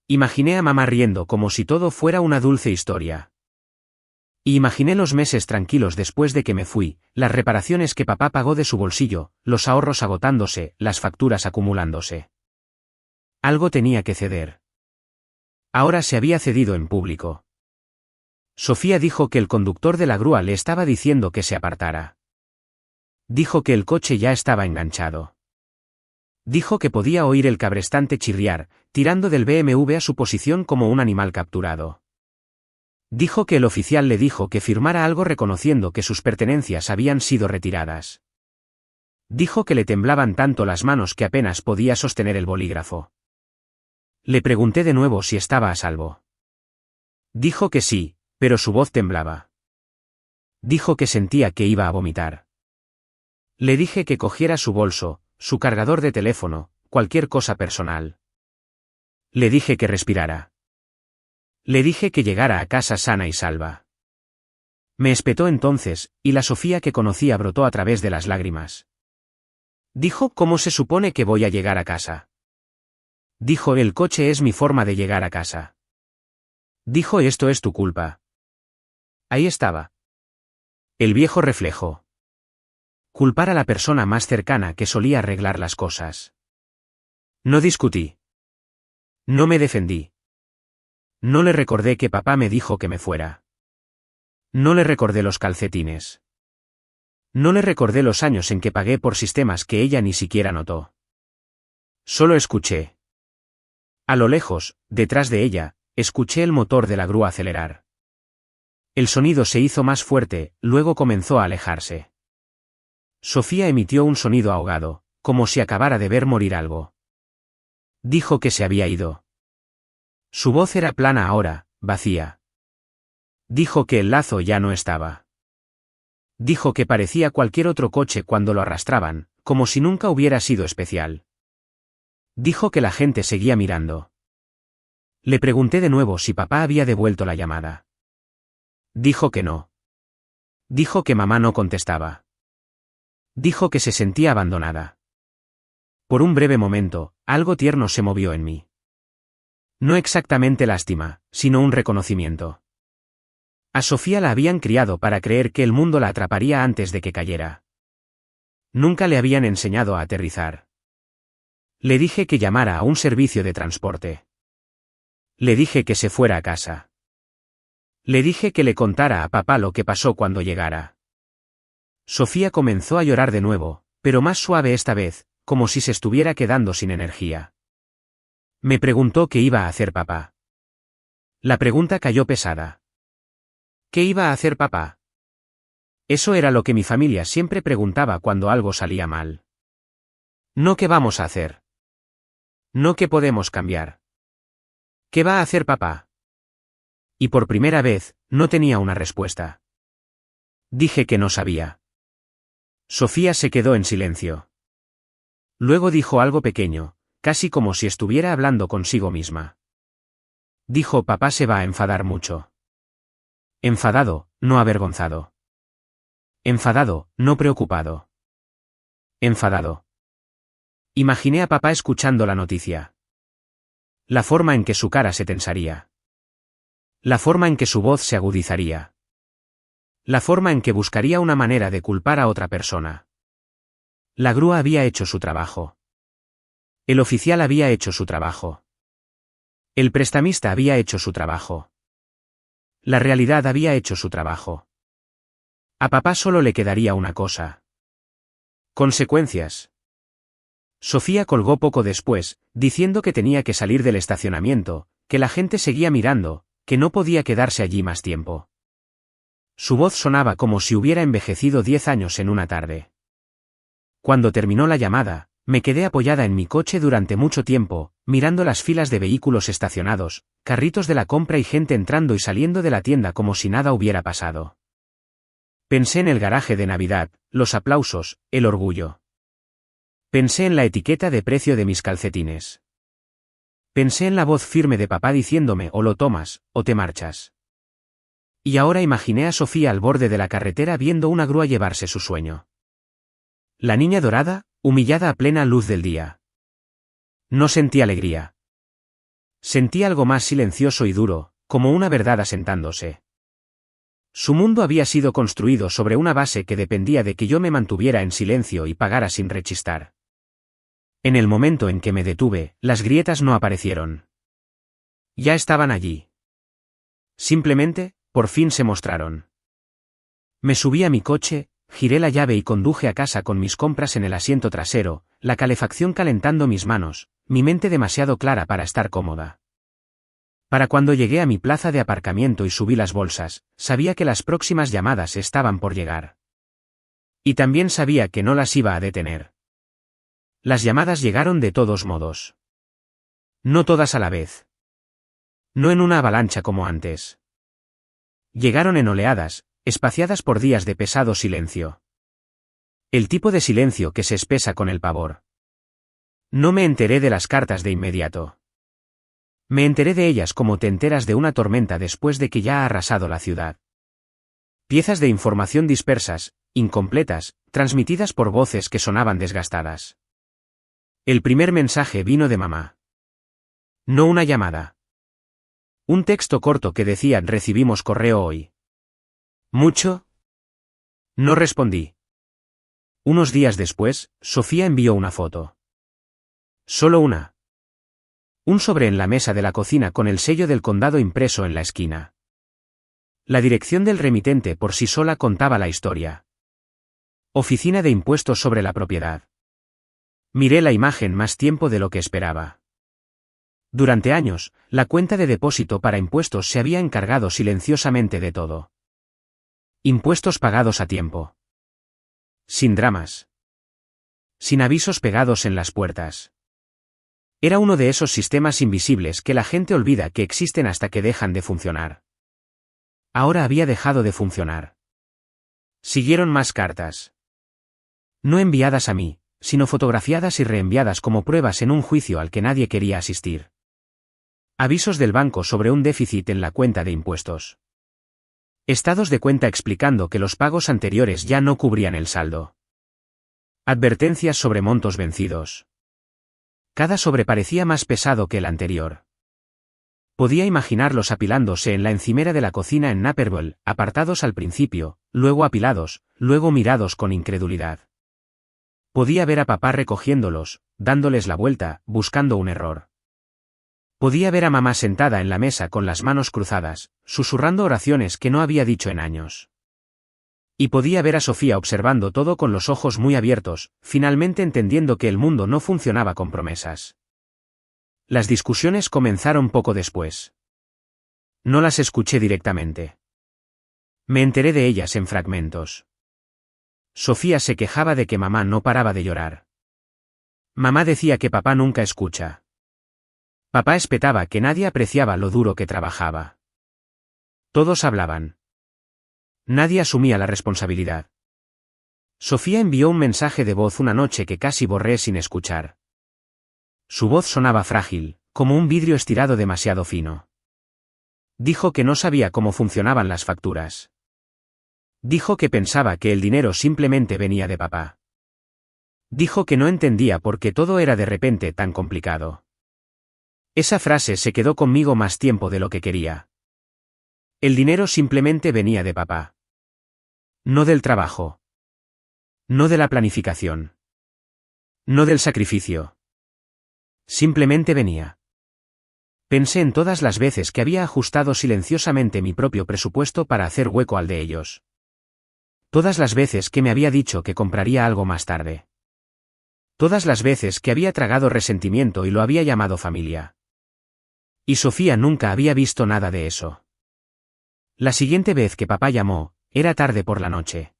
Imaginé a mamá riendo como si todo fuera una dulce historia. Y imaginé los meses tranquilos después de que me fui, las reparaciones que papá pagó de su bolsillo, los ahorros agotándose, las facturas acumulándose. Algo tenía que ceder. Ahora se había cedido en público. Sofía dijo que el conductor de la grúa le estaba diciendo que se apartara. Dijo que el coche ya estaba enganchado. Dijo que podía oír el cabrestante chirriar, tirando del BMW a su posición como un animal capturado. Dijo que el oficial le dijo que firmara algo reconociendo que sus pertenencias habían sido retiradas. Dijo que le temblaban tanto las manos que apenas podía sostener el bolígrafo. Le pregunté de nuevo si estaba a salvo. Dijo que sí, pero su voz temblaba. Dijo que sentía que iba a vomitar. Le dije que cogiera su bolso, su cargador de teléfono, cualquier cosa personal. Le dije que respirara. Le dije que llegara a casa sana y salva. Me espetó entonces, y la Sofía que conocía brotó a través de las lágrimas. Dijo, ¿cómo se supone que voy a llegar a casa? Dijo, el coche es mi forma de llegar a casa. Dijo, esto es tu culpa. Ahí estaba. El viejo reflejo. Culpar a la persona más cercana que solía arreglar las cosas. No discutí. No me defendí. No le recordé que papá me dijo que me fuera. No le recordé los calcetines. No le recordé los años en que pagué por sistemas que ella ni siquiera notó. Solo escuché. A lo lejos, detrás de ella, escuché el motor de la grúa acelerar. El sonido se hizo más fuerte, luego comenzó a alejarse. Sofía emitió un sonido ahogado, como si acabara de ver morir algo. Dijo que se había ido. Su voz era plana ahora, vacía. Dijo que el lazo ya no estaba. Dijo que parecía cualquier otro coche cuando lo arrastraban, como si nunca hubiera sido especial. Dijo que la gente seguía mirando. Le pregunté de nuevo si papá había devuelto la llamada. Dijo que no. Dijo que mamá no contestaba. Dijo que se sentía abandonada. Por un breve momento, algo tierno se movió en mí. No exactamente lástima, sino un reconocimiento. A Sofía la habían criado para creer que el mundo la atraparía antes de que cayera. Nunca le habían enseñado a aterrizar. Le dije que llamara a un servicio de transporte. Le dije que se fuera a casa. Le dije que le contara a papá lo que pasó cuando llegara. Sofía comenzó a llorar de nuevo, pero más suave esta vez, como si se estuviera quedando sin energía. Me preguntó qué iba a hacer papá. La pregunta cayó pesada. ¿Qué iba a hacer papá? Eso era lo que mi familia siempre preguntaba cuando algo salía mal. No qué vamos a hacer. No qué podemos cambiar. ¿Qué va a hacer papá? Y por primera vez, no tenía una respuesta. Dije que no sabía. Sofía se quedó en silencio. Luego dijo algo pequeño, casi como si estuviera hablando consigo misma. Dijo: papá se va a enfadar mucho. Enfadado, no avergonzado. Enfadado, no preocupado. Enfadado. Imaginé a papá escuchando la noticia. La forma en que su cara se tensaría. La forma en que su voz se agudizaría. La forma en que buscaría una manera de culpar a otra persona. La grúa había hecho su trabajo. El oficial había hecho su trabajo. El prestamista había hecho su trabajo. La realidad había hecho su trabajo. A papá solo le quedaría una cosa. Consecuencias. Sofía colgó poco después, diciendo que tenía que salir del estacionamiento, que la gente seguía mirando, que no podía quedarse allí más tiempo. Su voz sonaba como si hubiera envejecido 10 años en una tarde. Cuando terminó la llamada, me quedé apoyada en mi coche durante mucho tiempo, mirando las filas de vehículos estacionados, carritos de la compra y gente entrando y saliendo de la tienda como si nada hubiera pasado. Pensé en el garaje de Navidad, los aplausos, el orgullo. Pensé en la etiqueta de precio de mis calcetines. Pensé en la voz firme de papá diciéndome: o lo tomas, o te marchas. Y ahora imaginé a Sofía al borde de la carretera viendo una grúa llevarse su sueño. La niña dorada, humillada a plena luz del día. No sentí alegría. Sentí algo más silencioso y duro, como una verdad asentándose. Su mundo había sido construido sobre una base que dependía de que yo me mantuviera en silencio y pagara sin rechistar. En el momento en que me detuve, las grietas no aparecieron. Ya estaban allí. Simplemente, por fin se mostraron. Me subí a mi coche, giré la llave y conduje a casa con mis compras en el asiento trasero, la calefacción calentando mis manos, mi mente demasiado clara para estar cómoda. Para cuando llegué a mi plaza de aparcamiento y subí las bolsas, sabía que las próximas llamadas estaban por llegar. Y también sabía que no las iba a detener. Las llamadas llegaron de todos modos. No todas a la vez. No en una avalancha como antes. Llegaron en oleadas, espaciadas por días de pesado silencio. El tipo de silencio que se espesa con el pavor. No me enteré de las cartas de inmediato. Me enteré de ellas como te enteras de una tormenta después de que ya ha arrasado la ciudad. Piezas de información dispersas, incompletas, transmitidas por voces que sonaban desgastadas. El primer mensaje vino de mamá. No una llamada. Un texto corto que decía: recibimos correo hoy. ¿Mucho? No respondí. Unos días después, Sofía envió una foto. Solo una. Un sobre en la mesa de la cocina con el sello del condado impreso en la esquina. La dirección del remitente por sí sola contaba la historia. Oficina de Impuestos sobre la Propiedad. Miré la imagen más tiempo de lo que esperaba. Durante años, la cuenta de depósito para impuestos se había encargado silenciosamente de todo. Impuestos pagados a tiempo. Sin dramas. Sin avisos pegados en las puertas. Era uno de esos sistemas invisibles que la gente olvida que existen hasta que dejan de funcionar. Ahora había dejado de funcionar. Siguieron más cartas. No enviadas a mí, sino fotografiadas y reenviadas como pruebas en un juicio al que nadie quería asistir. Avisos del banco sobre un déficit en la cuenta de impuestos. Estados de cuenta explicando que los pagos anteriores ya no cubrían el saldo. Advertencias sobre montos vencidos. Cada sobre parecía más pesado que el anterior. Podía imaginarlos apilándose en la encimera de la cocina en Naperville, apartados al principio, luego apilados, luego mirados con incredulidad. Podía ver a papá recogiéndolos, dándoles la vuelta, buscando un error. Podía ver a mamá sentada en la mesa con las manos cruzadas, susurrando oraciones que no había dicho en años. Y podía ver a Sofía observando todo con los ojos muy abiertos, finalmente entendiendo que el mundo no funcionaba con promesas. Las discusiones comenzaron poco después. No las escuché directamente. Me enteré de ellas en fragmentos. Sofía se quejaba de que mamá no paraba de llorar. Mamá decía que papá nunca escucha. Papá espetaba que nadie apreciaba lo duro que trabajaba. Todos hablaban. Nadie asumía la responsabilidad. Sofía envió un mensaje de voz una noche que casi borré sin escuchar. Su voz sonaba frágil, como un vidrio estirado demasiado fino. Dijo que no sabía cómo funcionaban las facturas. Dijo que pensaba que el dinero simplemente venía de papá. Dijo que no entendía por qué todo era de repente tan complicado. Esa frase se quedó conmigo más tiempo de lo que quería. El dinero simplemente venía de papá. No del trabajo. No de la planificación. No del sacrificio. Simplemente venía. Pensé en todas las veces que había ajustado silenciosamente mi propio presupuesto para hacer hueco al de ellos. Todas las veces que me había dicho que compraría algo más tarde. Todas las veces que había tragado resentimiento y lo había llamado familia. Y Sofía nunca había visto nada de eso. La siguiente vez que papá llamó, era tarde por la noche.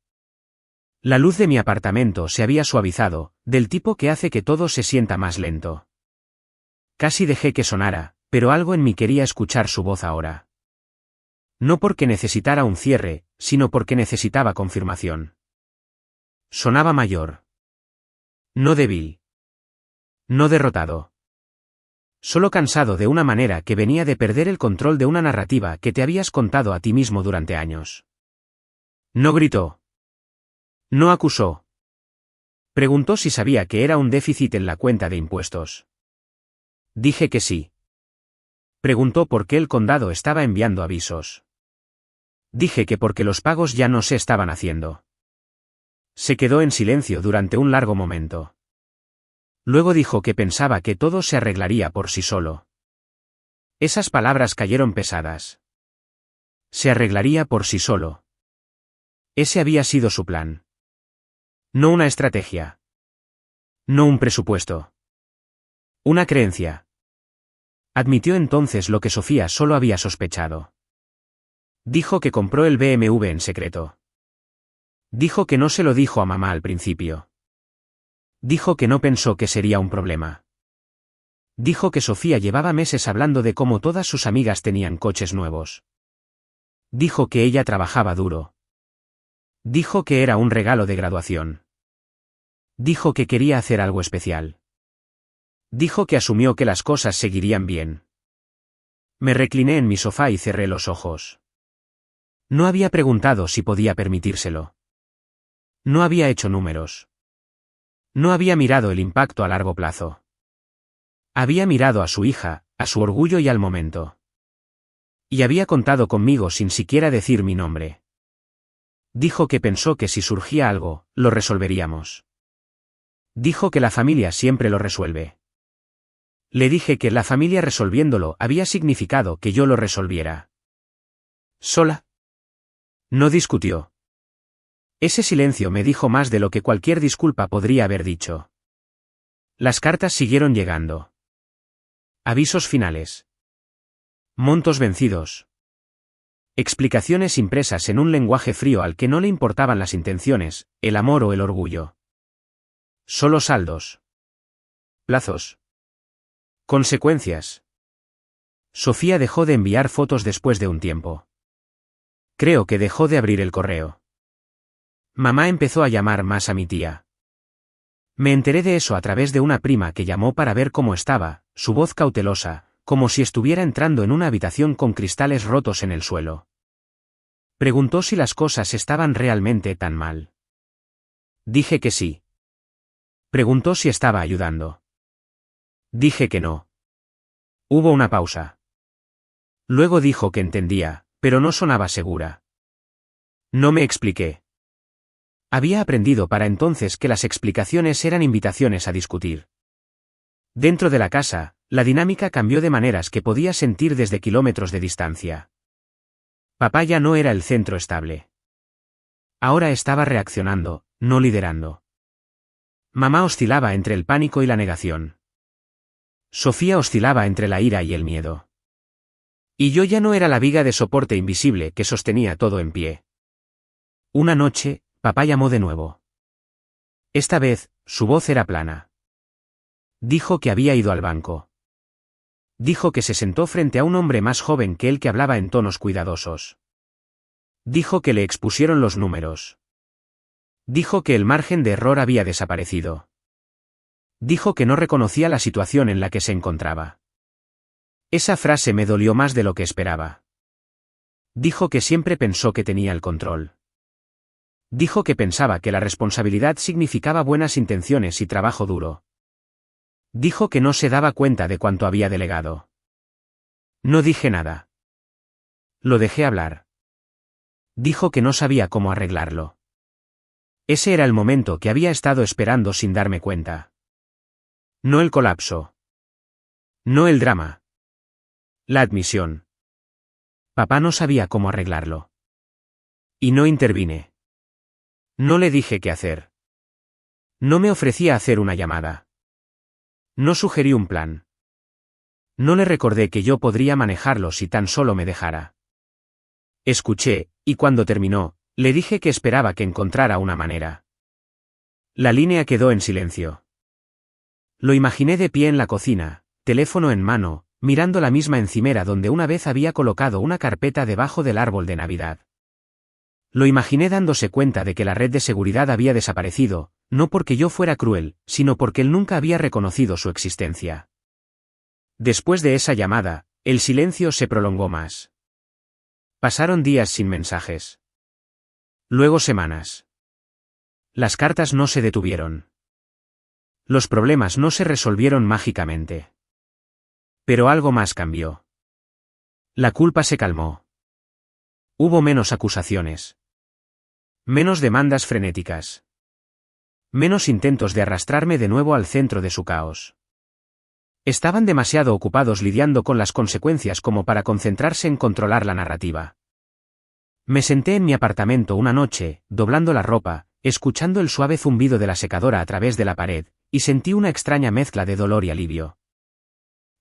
La luz de mi apartamento se había suavizado, del tipo que hace que todo se sienta más lento. Casi dejé que sonara, pero algo en mí quería escuchar su voz ahora. No porque necesitara un cierre, sino porque necesitaba confirmación. Sonaba mayor. No débil. No derrotado. Solo cansado de una manera que venía de perder el control de una narrativa que te habías contado a ti mismo durante años. No gritó. No acusó. Preguntó si sabía que era un déficit en la cuenta de impuestos. Dije que sí. Preguntó por qué el condado estaba enviando avisos. Dije que porque los pagos ya no se estaban haciendo. Se quedó en silencio durante un largo momento. Luego dijo que pensaba que todo se arreglaría por sí solo. Esas palabras cayeron pesadas. Se arreglaría por sí solo. Ese había sido su plan. No una estrategia. No un presupuesto. Una creencia. Admitió entonces lo que Sofía solo había sospechado. Dijo que compró el BMW en secreto. Dijo que no se lo dijo a mamá al principio. Dijo que no pensó que sería un problema. Dijo que Sofía llevaba meses hablando de cómo todas sus amigas tenían coches nuevos. Dijo que ella trabajaba duro. Dijo que era un regalo de graduación. Dijo que quería hacer algo especial. Dijo que asumió que las cosas seguirían bien. Me recliné en mi sofá y cerré los ojos. No había preguntado si podía permitírselo. No había hecho números. No había mirado el impacto a largo plazo. Había mirado a su hija, a su orgullo y al momento. Y había contado conmigo sin siquiera decir mi nombre. Dijo que pensó que si surgía algo, lo resolveríamos. Dijo que la familia siempre lo resuelve. Le dije que la familia resolviéndolo había significado que yo lo resolviera. ¿Sola? No discutió. Ese silencio me dijo más de lo que cualquier disculpa podría haber dicho. Las cartas siguieron llegando. Avisos finales. Montos vencidos. Explicaciones impresas en un lenguaje frío al que no le importaban las intenciones, el amor o el orgullo. Solo saldos. Plazos. Consecuencias. Sofía dejó de enviar fotos después de un tiempo. Creo que dejó de abrir el correo. Mamá empezó a llamar más a mi tía. Me enteré de eso a través de una prima que llamó para ver cómo estaba, su voz cautelosa, como si estuviera entrando en una habitación con cristales rotos en el suelo. Preguntó si las cosas estaban realmente tan mal. Dije que sí. Preguntó si estaba ayudando. Dije que no. Hubo una pausa. Luego dijo que entendía, pero no sonaba segura. No me expliqué. Había aprendido para entonces que las explicaciones eran invitaciones a discutir. Dentro de la casa, la dinámica cambió de maneras que podía sentir desde kilómetros de distancia. Papá ya no era el centro estable. Ahora estaba reaccionando, no liderando. Mamá oscilaba entre el pánico y la negación. Sofía oscilaba entre la ira y el miedo. Y yo ya no era la viga de soporte invisible que sostenía todo en pie. Una noche, papá llamó de nuevo. Esta vez, su voz era plana. Dijo que había ido al banco. Dijo que se sentó frente a un hombre más joven que él que hablaba en tonos cuidadosos. Dijo que le expusieron los números. Dijo que el margen de error había desaparecido. Dijo que no reconocía la situación en la que se encontraba. Esa frase me dolió más de lo que esperaba. Dijo que siempre pensó que tenía el control. Dijo que pensaba que la responsabilidad significaba buenas intenciones y trabajo duro. Dijo que no se daba cuenta de cuánto había delegado. No dije nada. Lo dejé hablar. Dijo que no sabía cómo arreglarlo. Ese era el momento que había estado esperando sin darme cuenta. No el colapso. No el drama. La admisión. Papá no sabía cómo arreglarlo. Y no intervine. No le dije qué hacer. No me ofrecí a hacer una llamada. No sugerí un plan. No le recordé que yo podría manejarlo si tan solo me dejara. Escuché, y cuando terminó, le dije que esperaba que encontrara una manera. La línea quedó en silencio. Lo imaginé de pie en la cocina, teléfono en mano, mirando la misma encimera donde una vez había colocado una carpeta debajo del árbol de Navidad. Lo imaginé dándose cuenta de que la red de seguridad había desaparecido, no porque yo fuera cruel, sino porque él nunca había reconocido su existencia. Después de esa llamada, el silencio se prolongó más. Pasaron días sin mensajes. Luego semanas. Las cartas no se detuvieron. Los problemas no se resolvieron mágicamente. Pero algo más cambió. La culpa se calmó. Hubo menos acusaciones. Menos demandas frenéticas. Menos intentos de arrastrarme de nuevo al centro de su caos. Estaban demasiado ocupados lidiando con las consecuencias como para concentrarse en controlar la narrativa. Me senté en mi apartamento una noche, doblando la ropa, escuchando el suave zumbido de la secadora a través de la pared, y sentí una extraña mezcla de dolor y alivio.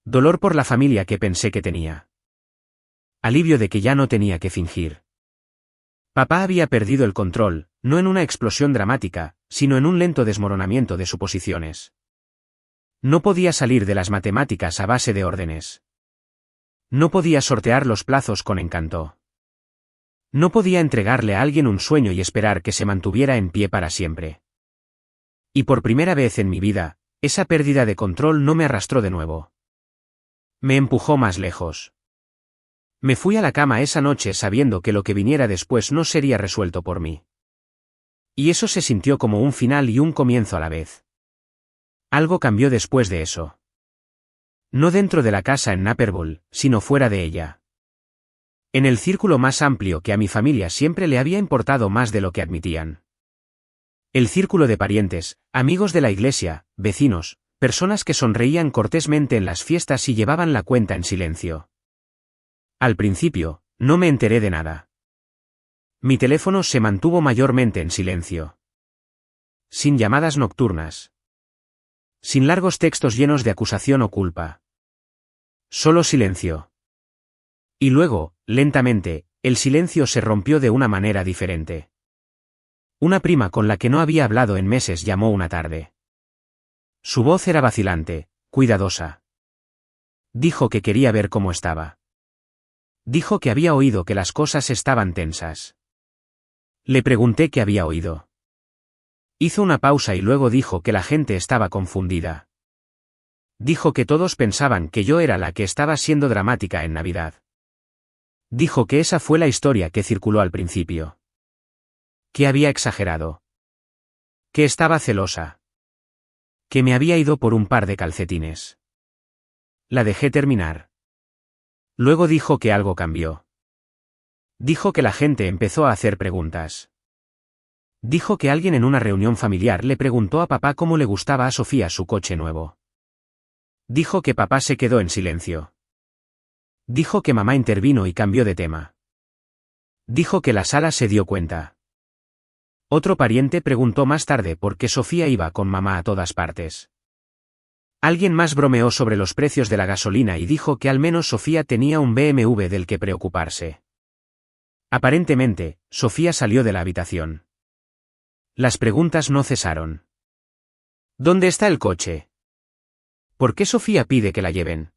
Dolor por la familia que pensé que tenía. Alivio de que ya no tenía que fingir. Papá había perdido el control, no en una explosión dramática, sino en un lento desmoronamiento de suposiciones. No podía salir de las matemáticas a base de órdenes. No podía sortear los plazos con encanto. No podía entregarle a alguien un sueño y esperar que se mantuviera en pie para siempre. Y por primera vez en mi vida, esa pérdida de control no me arrastró de nuevo. Me empujó más lejos. Me fui a la cama esa noche sabiendo que lo que viniera después no sería resuelto por mí. Y eso se sintió como un final y un comienzo a la vez. Algo cambió después de eso. No dentro de la casa en Naperville, sino fuera de ella. En el círculo más amplio que a mi familia siempre le había importado más de lo que admitían. El círculo de parientes, amigos de la iglesia, vecinos, personas que sonreían cortésmente en las fiestas y llevaban la cuenta en silencio. Al principio, no me enteré de nada. Mi teléfono se mantuvo mayormente en silencio. Sin llamadas nocturnas. Sin largos textos llenos de acusación o culpa. Solo silencio. Y luego, lentamente, el silencio se rompió de una manera diferente. Una prima con la que no había hablado en meses llamó una tarde. Su voz era vacilante, cuidadosa. Dijo que quería ver cómo estaba. Dijo que había oído que las cosas estaban tensas. Le pregunté qué había oído. Hizo una pausa y luego dijo que la gente estaba confundida. Dijo que todos pensaban que yo era la que estaba siendo dramática en Navidad. Dijo que esa fue la historia que circuló al principio. Que había exagerado. Que estaba celosa. Que me había ido por un par de calcetines. La dejé terminar. Luego dijo que algo cambió. Dijo que la gente empezó a hacer preguntas. Dijo que alguien en una reunión familiar le preguntó a papá cómo le gustaba a Sofía su coche nuevo. Dijo que papá se quedó en silencio. Dijo que mamá intervino y cambió de tema. Dijo que la sala se dio cuenta. Otro pariente preguntó más tarde por qué Sofía iba con mamá a todas partes. Alguien más bromeó sobre los precios de la gasolina y dijo que al menos Sofía tenía un BMW del que preocuparse. Aparentemente, Sofía salió de la habitación. Las preguntas no cesaron. ¿Dónde está el coche? ¿Por qué Sofía pide que la lleven?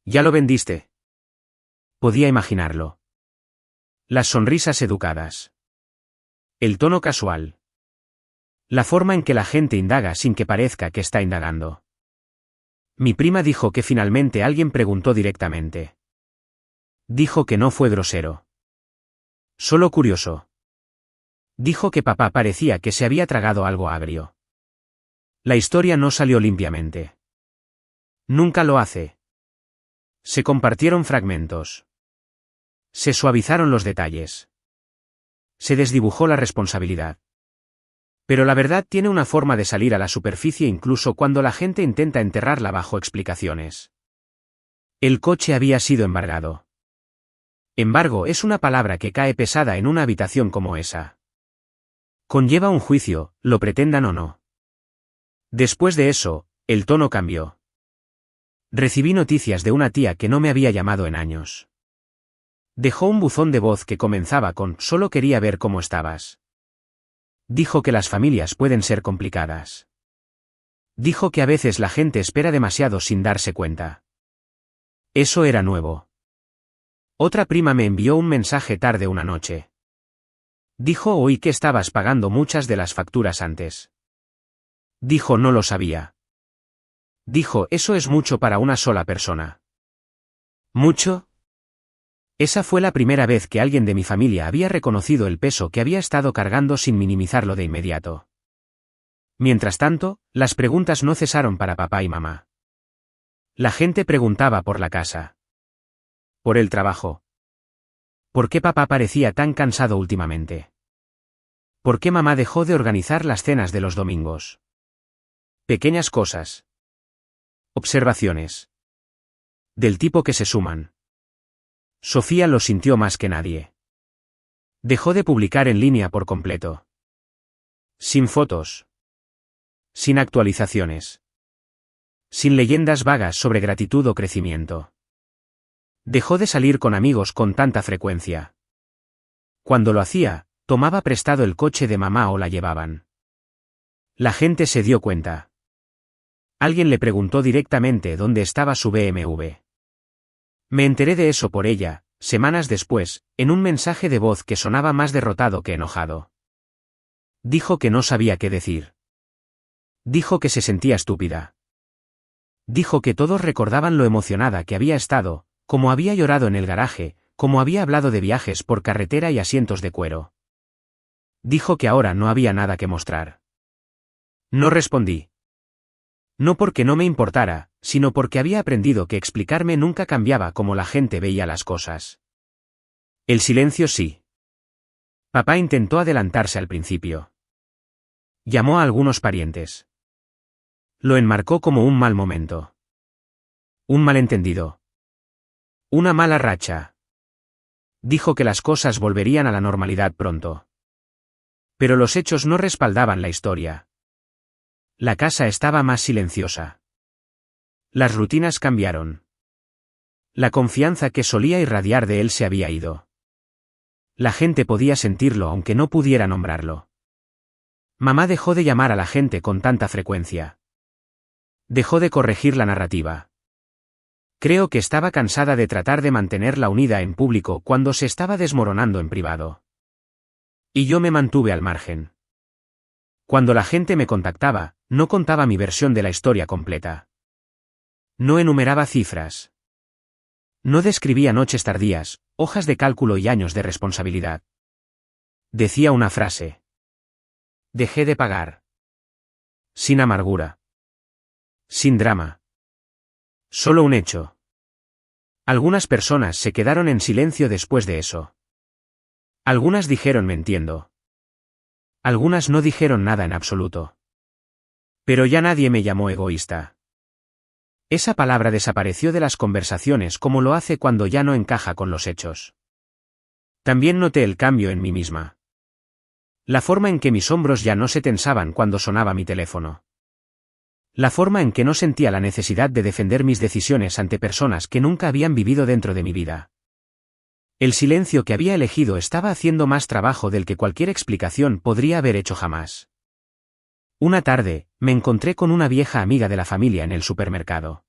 ¿Ya lo vendiste? Podía imaginarlo. Las sonrisas educadas. El tono casual. La forma en que la gente indaga sin que parezca que está indagando. Mi prima dijo que finalmente alguien preguntó directamente. Dijo que no fue grosero. Solo curioso. Dijo que papá parecía que se había tragado algo agrio. La historia no salió limpiamente. Nunca lo hace. Se compartieron fragmentos. Se suavizaron los detalles. Se desdibujó la responsabilidad. Pero la verdad tiene una forma de salir a la superficie incluso cuando la gente intenta enterrarla bajo explicaciones. El coche había sido embargado. Embargo es una palabra que cae pesada en una habitación como esa. Conlleva un juicio, lo pretendan o no. Después de eso, el tono cambió. Recibí noticias de una tía que no me había llamado en años. Dejó un buzón de voz que comenzaba con «Solo quería ver cómo estabas». Dijo que las familias pueden ser complicadas. Dijo que a veces la gente espera demasiado sin darse cuenta. Eso era nuevo. Otra prima me envió un mensaje tarde una noche. Dijo oí que estabas pagando muchas de las facturas antes. Dijo no lo sabía. Dijo eso es mucho para una sola persona. ¿Mucho? Esa fue la primera vez que alguien de mi familia había reconocido el peso que había estado cargando sin minimizarlo de inmediato. Mientras tanto, las preguntas no cesaron para papá y mamá. La gente preguntaba por la casa. Por el trabajo. ¿Por qué papá parecía tan cansado últimamente? ¿Por qué mamá dejó de organizar las cenas de los domingos? Pequeñas cosas. Observaciones. Del tipo que se suman. Sofía lo sintió más que nadie. Dejó de publicar en línea por completo. Sin fotos. Sin actualizaciones. Sin leyendas vagas sobre gratitud o crecimiento. Dejó de salir con amigos con tanta frecuencia. Cuando lo hacía, tomaba prestado el coche de mamá o la llevaban. La gente se dio cuenta. Alguien le preguntó directamente dónde estaba su BMW. Me enteré de eso por ella, semanas después, en un mensaje de voz que sonaba más derrotado que enojado. Dijo que no sabía qué decir. Dijo que se sentía estúpida. Dijo que todos recordaban lo emocionada que había estado, cómo había llorado en el garaje, cómo había hablado de viajes por carretera y asientos de cuero. Dijo que ahora no había nada que mostrar. No respondí. No porque no me importara, sino porque había aprendido que explicarme nunca cambiaba como la gente veía las cosas. El silencio sí. Papá intentó adelantarse al principio. Llamó a algunos parientes. Lo enmarcó como un mal momento. Un malentendido. Una mala racha. Dijo que las cosas volverían a la normalidad pronto. Pero los hechos no respaldaban la historia. La casa estaba más silenciosa. Las rutinas cambiaron. La confianza que solía irradiar de él se había ido. La gente podía sentirlo aunque no pudiera nombrarlo. Mamá dejó de llamar a la gente con tanta frecuencia. Dejó de corregir la narrativa. Creo que estaba cansada de tratar de mantenerla unida en público cuando se estaba desmoronando en privado. Y yo me mantuve al margen. Cuando la gente me contactaba, no contaba mi versión de la historia completa. No enumeraba cifras. No describía noches tardías, hojas de cálculo y años de responsabilidad. Decía una frase. Dejé de pagar. Sin amargura. Sin drama. Solo un hecho. Algunas personas se quedaron en silencio después de eso. Algunas dijeron me entiendo. Algunas no dijeron nada en absoluto. Pero ya nadie me llamó egoísta. Esa palabra desapareció de las conversaciones como lo hace cuando ya no encaja con los hechos. También noté el cambio en mí misma. La forma en que mis hombros ya no se tensaban cuando sonaba mi teléfono. La forma en que no sentía la necesidad de defender mis decisiones ante personas que nunca habían vivido dentro de mi vida. El silencio que había elegido estaba haciendo más trabajo del que cualquier explicación podría haber hecho jamás. Una tarde, me encontré con una vieja amiga de la familia en el supermercado.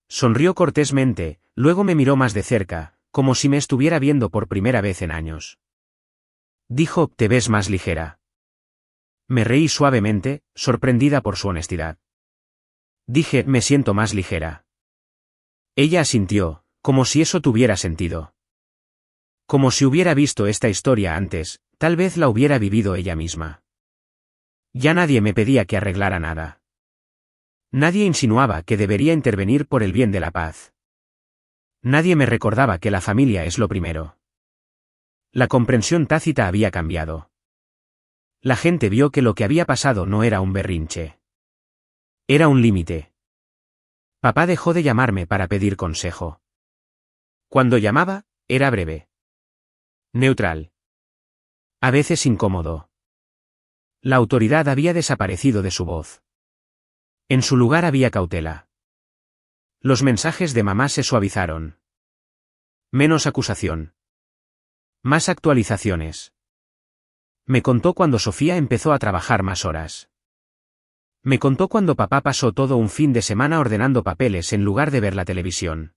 Sonrió cortésmente, luego me miró más de cerca, como si me estuviera viendo por primera vez en años. Dijo, «Te ves más ligera». Me reí suavemente, sorprendida por su honestidad. Dije, «Me siento más ligera». Ella asintió, como si eso tuviera sentido. Como si hubiera visto esta historia antes, tal vez la hubiera vivido ella misma. Ya nadie me pedía que arreglara nada. Nadie insinuaba que debería intervenir por el bien de la paz. Nadie me recordaba que la familia es lo primero. La comprensión tácita había cambiado. La gente vio que lo que había pasado no era un berrinche. Era un límite. Papá dejó de llamarme para pedir consejo. Cuando llamaba, era breve. Neutral. A veces incómodo. La autoridad había desaparecido de su voz. En su lugar había cautela. Los mensajes de mamá se suavizaron. Menos acusación. Más actualizaciones. Me contó cuando Sofía empezó a trabajar más horas. Me contó cuando papá pasó todo un fin de semana ordenando papeles en lugar de ver la televisión.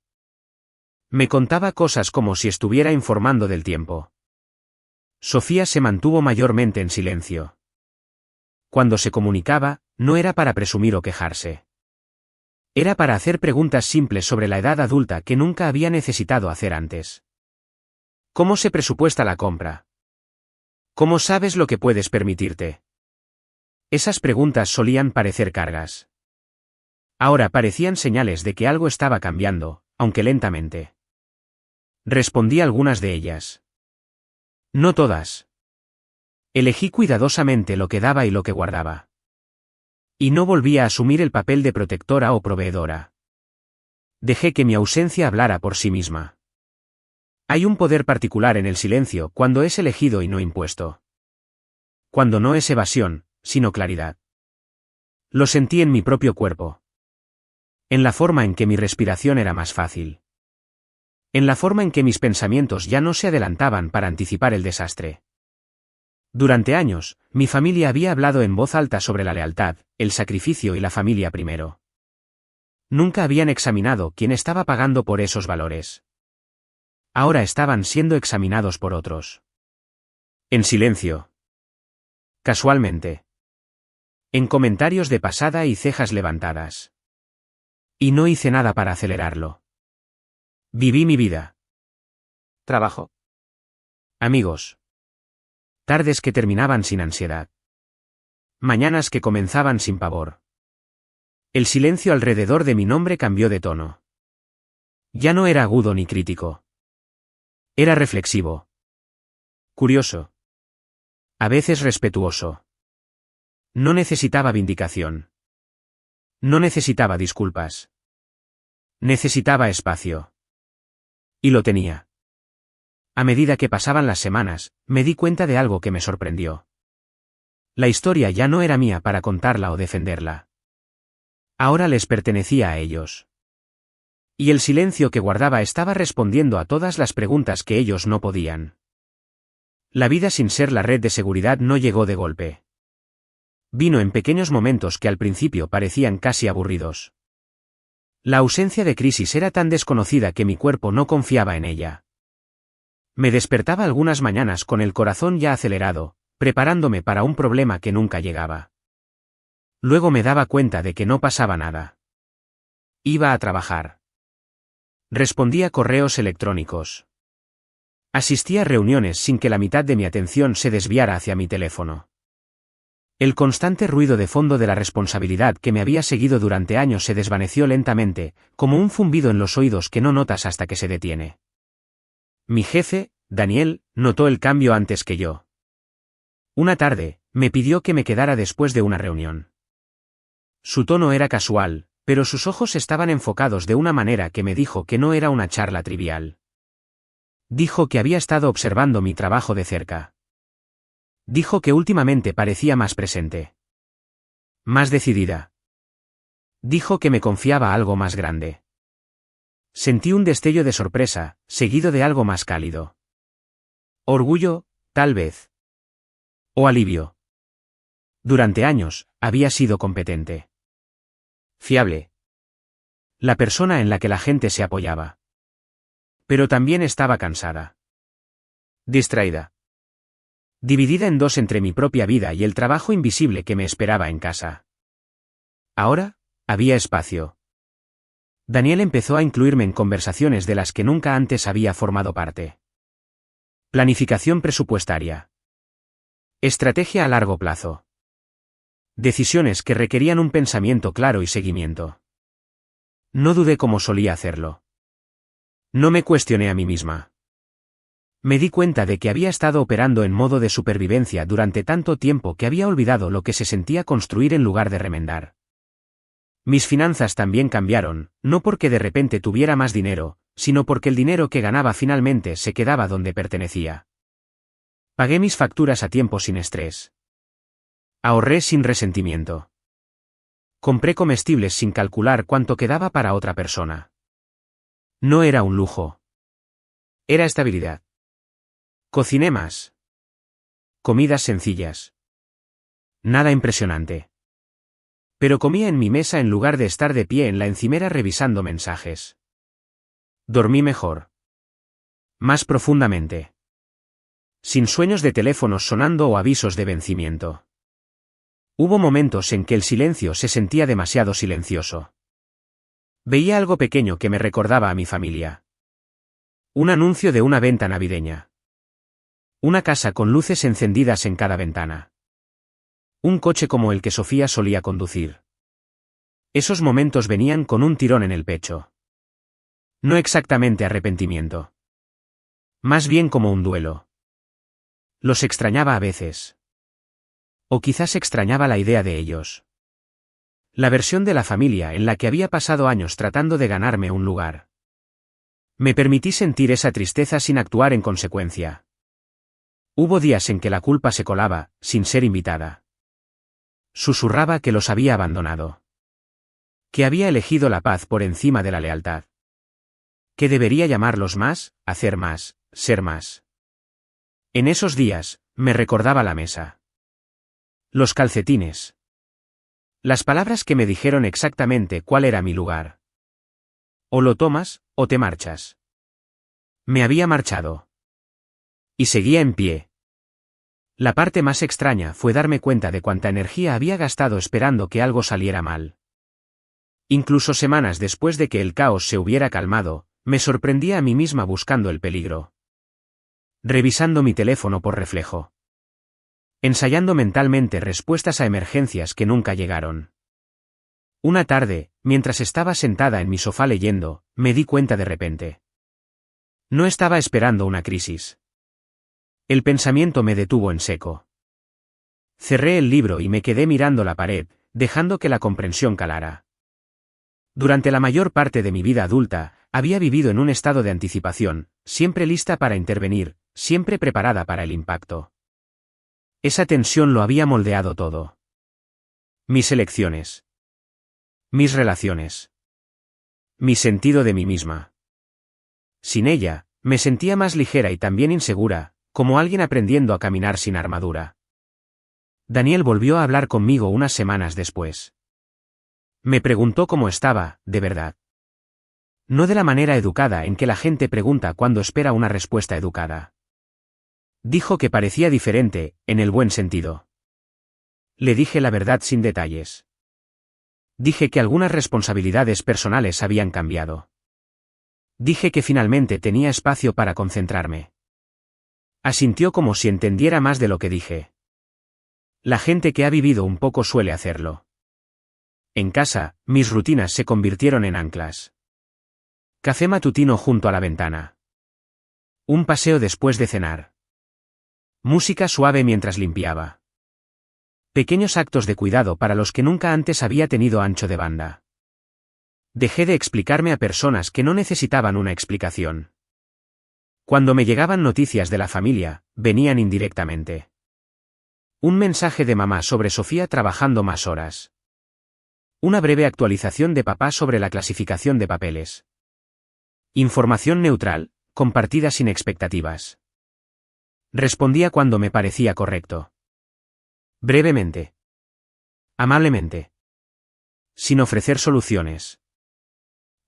Me contaba cosas como si estuviera informando del tiempo. Sofía se mantuvo mayormente en silencio. Cuando se comunicaba, no era para presumir o quejarse. Era para hacer preguntas simples sobre la edad adulta que nunca había necesitado hacer antes. ¿Cómo se presupuesta la compra? ¿Cómo sabes lo que puedes permitirte? Esas preguntas solían parecer cargas. Ahora parecían señales de que algo estaba cambiando, aunque lentamente. Respondí algunas de ellas. No todas. Elegí cuidadosamente lo que daba y lo que guardaba. Y no volví a asumir el papel de protectora o proveedora. Dejé que mi ausencia hablara por sí misma. Hay un poder particular en el silencio cuando es elegido y no impuesto. Cuando no es evasión, sino claridad. Lo sentí en mi propio cuerpo. En la forma en que mi respiración era más fácil. En la forma en que mis pensamientos ya no se adelantaban para anticipar el desastre. Durante años, mi familia había hablado en voz alta sobre la lealtad, el sacrificio y la familia primero. Nunca habían examinado quién estaba pagando por esos valores. Ahora estaban siendo examinados por otros. En silencio. Casualmente. En comentarios de pasada y cejas levantadas. Y no hice nada para acelerarlo. Viví mi vida. Trabajo. Amigos. Tardes que terminaban sin ansiedad. Mañanas que comenzaban sin pavor. El silencio alrededor de mi nombre cambió de tono. Ya no era agudo ni crítico. Era reflexivo. Curioso. A veces respetuoso. No necesitaba vindicación. No necesitaba disculpas. Necesitaba espacio. Y lo tenía. A medida que pasaban las semanas, me di cuenta de algo que me sorprendió. La historia ya no era mía para contarla o defenderla. Ahora les pertenecía a ellos. Y el silencio que guardaba estaba respondiendo a todas las preguntas que ellos no podían. La vida sin ser la red de seguridad no llegó de golpe. Vino en pequeños momentos que al principio parecían casi aburridos. La ausencia de crisis era tan desconocida que mi cuerpo no confiaba en ella. Me despertaba algunas mañanas con el corazón ya acelerado, preparándome para un problema que nunca llegaba. Luego me daba cuenta de que no pasaba nada. Iba a trabajar. Respondía correos electrónicos. Asistía a reuniones sin que la mitad de mi atención se desviara hacia mi teléfono. El constante ruido de fondo de la responsabilidad que me había seguido durante años se desvaneció lentamente, como un zumbido en los oídos que no notas hasta que se detiene. Mi jefe, Daniel, notó el cambio antes que yo. Una tarde, me pidió que me quedara después de una reunión. Su tono era casual, pero sus ojos estaban enfocados de una manera que me dijo que no era una charla trivial. Dijo que había estado observando mi trabajo de cerca. Dijo que últimamente parecía más presente. Más decidida. Dijo que me confiaba algo más grande. Sentí un destello de sorpresa, seguido de algo más cálido. Orgullo, tal vez. O alivio. Durante años, había sido competente. Fiable. La persona en la que la gente se apoyaba. Pero también estaba cansada. Distraída. Dividida en dos entre mi propia vida y el trabajo invisible que me esperaba en casa. Ahora, había espacio. Daniel empezó a incluirme en conversaciones de las que nunca antes había formado parte. Planificación presupuestaria. Estrategia a largo plazo. Decisiones que requerían un pensamiento claro y seguimiento. No dudé como solía hacerlo. No me cuestioné a mí misma. Me di cuenta de que había estado operando en modo de supervivencia durante tanto tiempo que había olvidado lo que se sentía construir en lugar de remendar. Mis finanzas también cambiaron, no porque de repente tuviera más dinero, sino porque el dinero que ganaba finalmente se quedaba donde pertenecía. Pagué mis facturas a tiempo sin estrés. Ahorré sin resentimiento. Compré comestibles sin calcular cuánto quedaba para otra persona. No era un lujo. Era estabilidad. Cociné más. Comidas sencillas. Nada impresionante. Pero comía en mi mesa en lugar de estar de pie en la encimera revisando mensajes. Dormí mejor. Más profundamente. Sin sueños de teléfonos sonando o avisos de vencimiento. Hubo momentos en que el silencio se sentía demasiado silencioso. Veía algo pequeño que me recordaba a mi familia. Un anuncio de una venta navideña. Una casa con luces encendidas en cada ventana. Un coche como el que Sofía solía conducir. Esos momentos venían con un tirón en el pecho. No exactamente arrepentimiento. Más bien como un duelo. Los extrañaba a veces. O quizás extrañaba la idea de ellos. La versión de la familia en la que había pasado años tratando de ganarme un lugar. Me permití sentir esa tristeza sin actuar en consecuencia. Hubo días en que la culpa se colaba, sin ser invitada. Susurraba que los había abandonado. Que había elegido la paz por encima de la lealtad. Que debería llamarlos más, hacer más, ser más. En esos días, me recordaba la mesa. Los calcetines. Las palabras que me dijeron exactamente cuál era mi lugar. O lo tomas, o te marchas. Me había marchado. Y seguía en pie. La parte más extraña fue darme cuenta de cuánta energía había gastado esperando que algo saliera mal. Incluso semanas después de que el caos se hubiera calmado, me sorprendía a mí misma buscando el peligro. Revisando mi teléfono por reflejo. Ensayando mentalmente respuestas a emergencias que nunca llegaron. Una tarde, mientras estaba sentada en mi sofá leyendo, me di cuenta de repente. No estaba esperando una crisis. El pensamiento me detuvo en seco. Cerré el libro y me quedé mirando la pared, dejando que la comprensión calara. Durante la mayor parte de mi vida adulta, había vivido en un estado de anticipación, siempre lista para intervenir, siempre preparada para el impacto. Esa tensión lo había moldeado todo. Mis elecciones. Mis relaciones. Mi sentido de mí misma. Sin ella, me sentía más ligera y también insegura, como alguien aprendiendo a caminar sin armadura. Daniel volvió a hablar conmigo unas semanas después. Me preguntó cómo estaba, de verdad. No de la manera educada en que la gente pregunta cuando espera una respuesta educada. Dijo que parecía diferente, en el buen sentido. Le dije la verdad sin detalles. Dije que algunas responsabilidades personales habían cambiado. Dije que finalmente tenía espacio para concentrarme. Asintió como si entendiera más de lo que dije. La gente que ha vivido un poco suele hacerlo. En casa, mis rutinas se convirtieron en anclas. Café matutino junto a la ventana. Un paseo después de cenar. Música suave mientras limpiaba. Pequeños actos de cuidado para los que nunca antes había tenido ancho de banda. Dejé de explicarme a personas que no necesitaban una explicación. Cuando me llegaban noticias de la familia, venían indirectamente. Un mensaje de mamá sobre Sofía trabajando más horas. Una breve actualización de papá sobre la clasificación de papeles. Información neutral, compartida sin expectativas. Respondía cuando me parecía correcto. Brevemente. Amablemente. Sin ofrecer soluciones.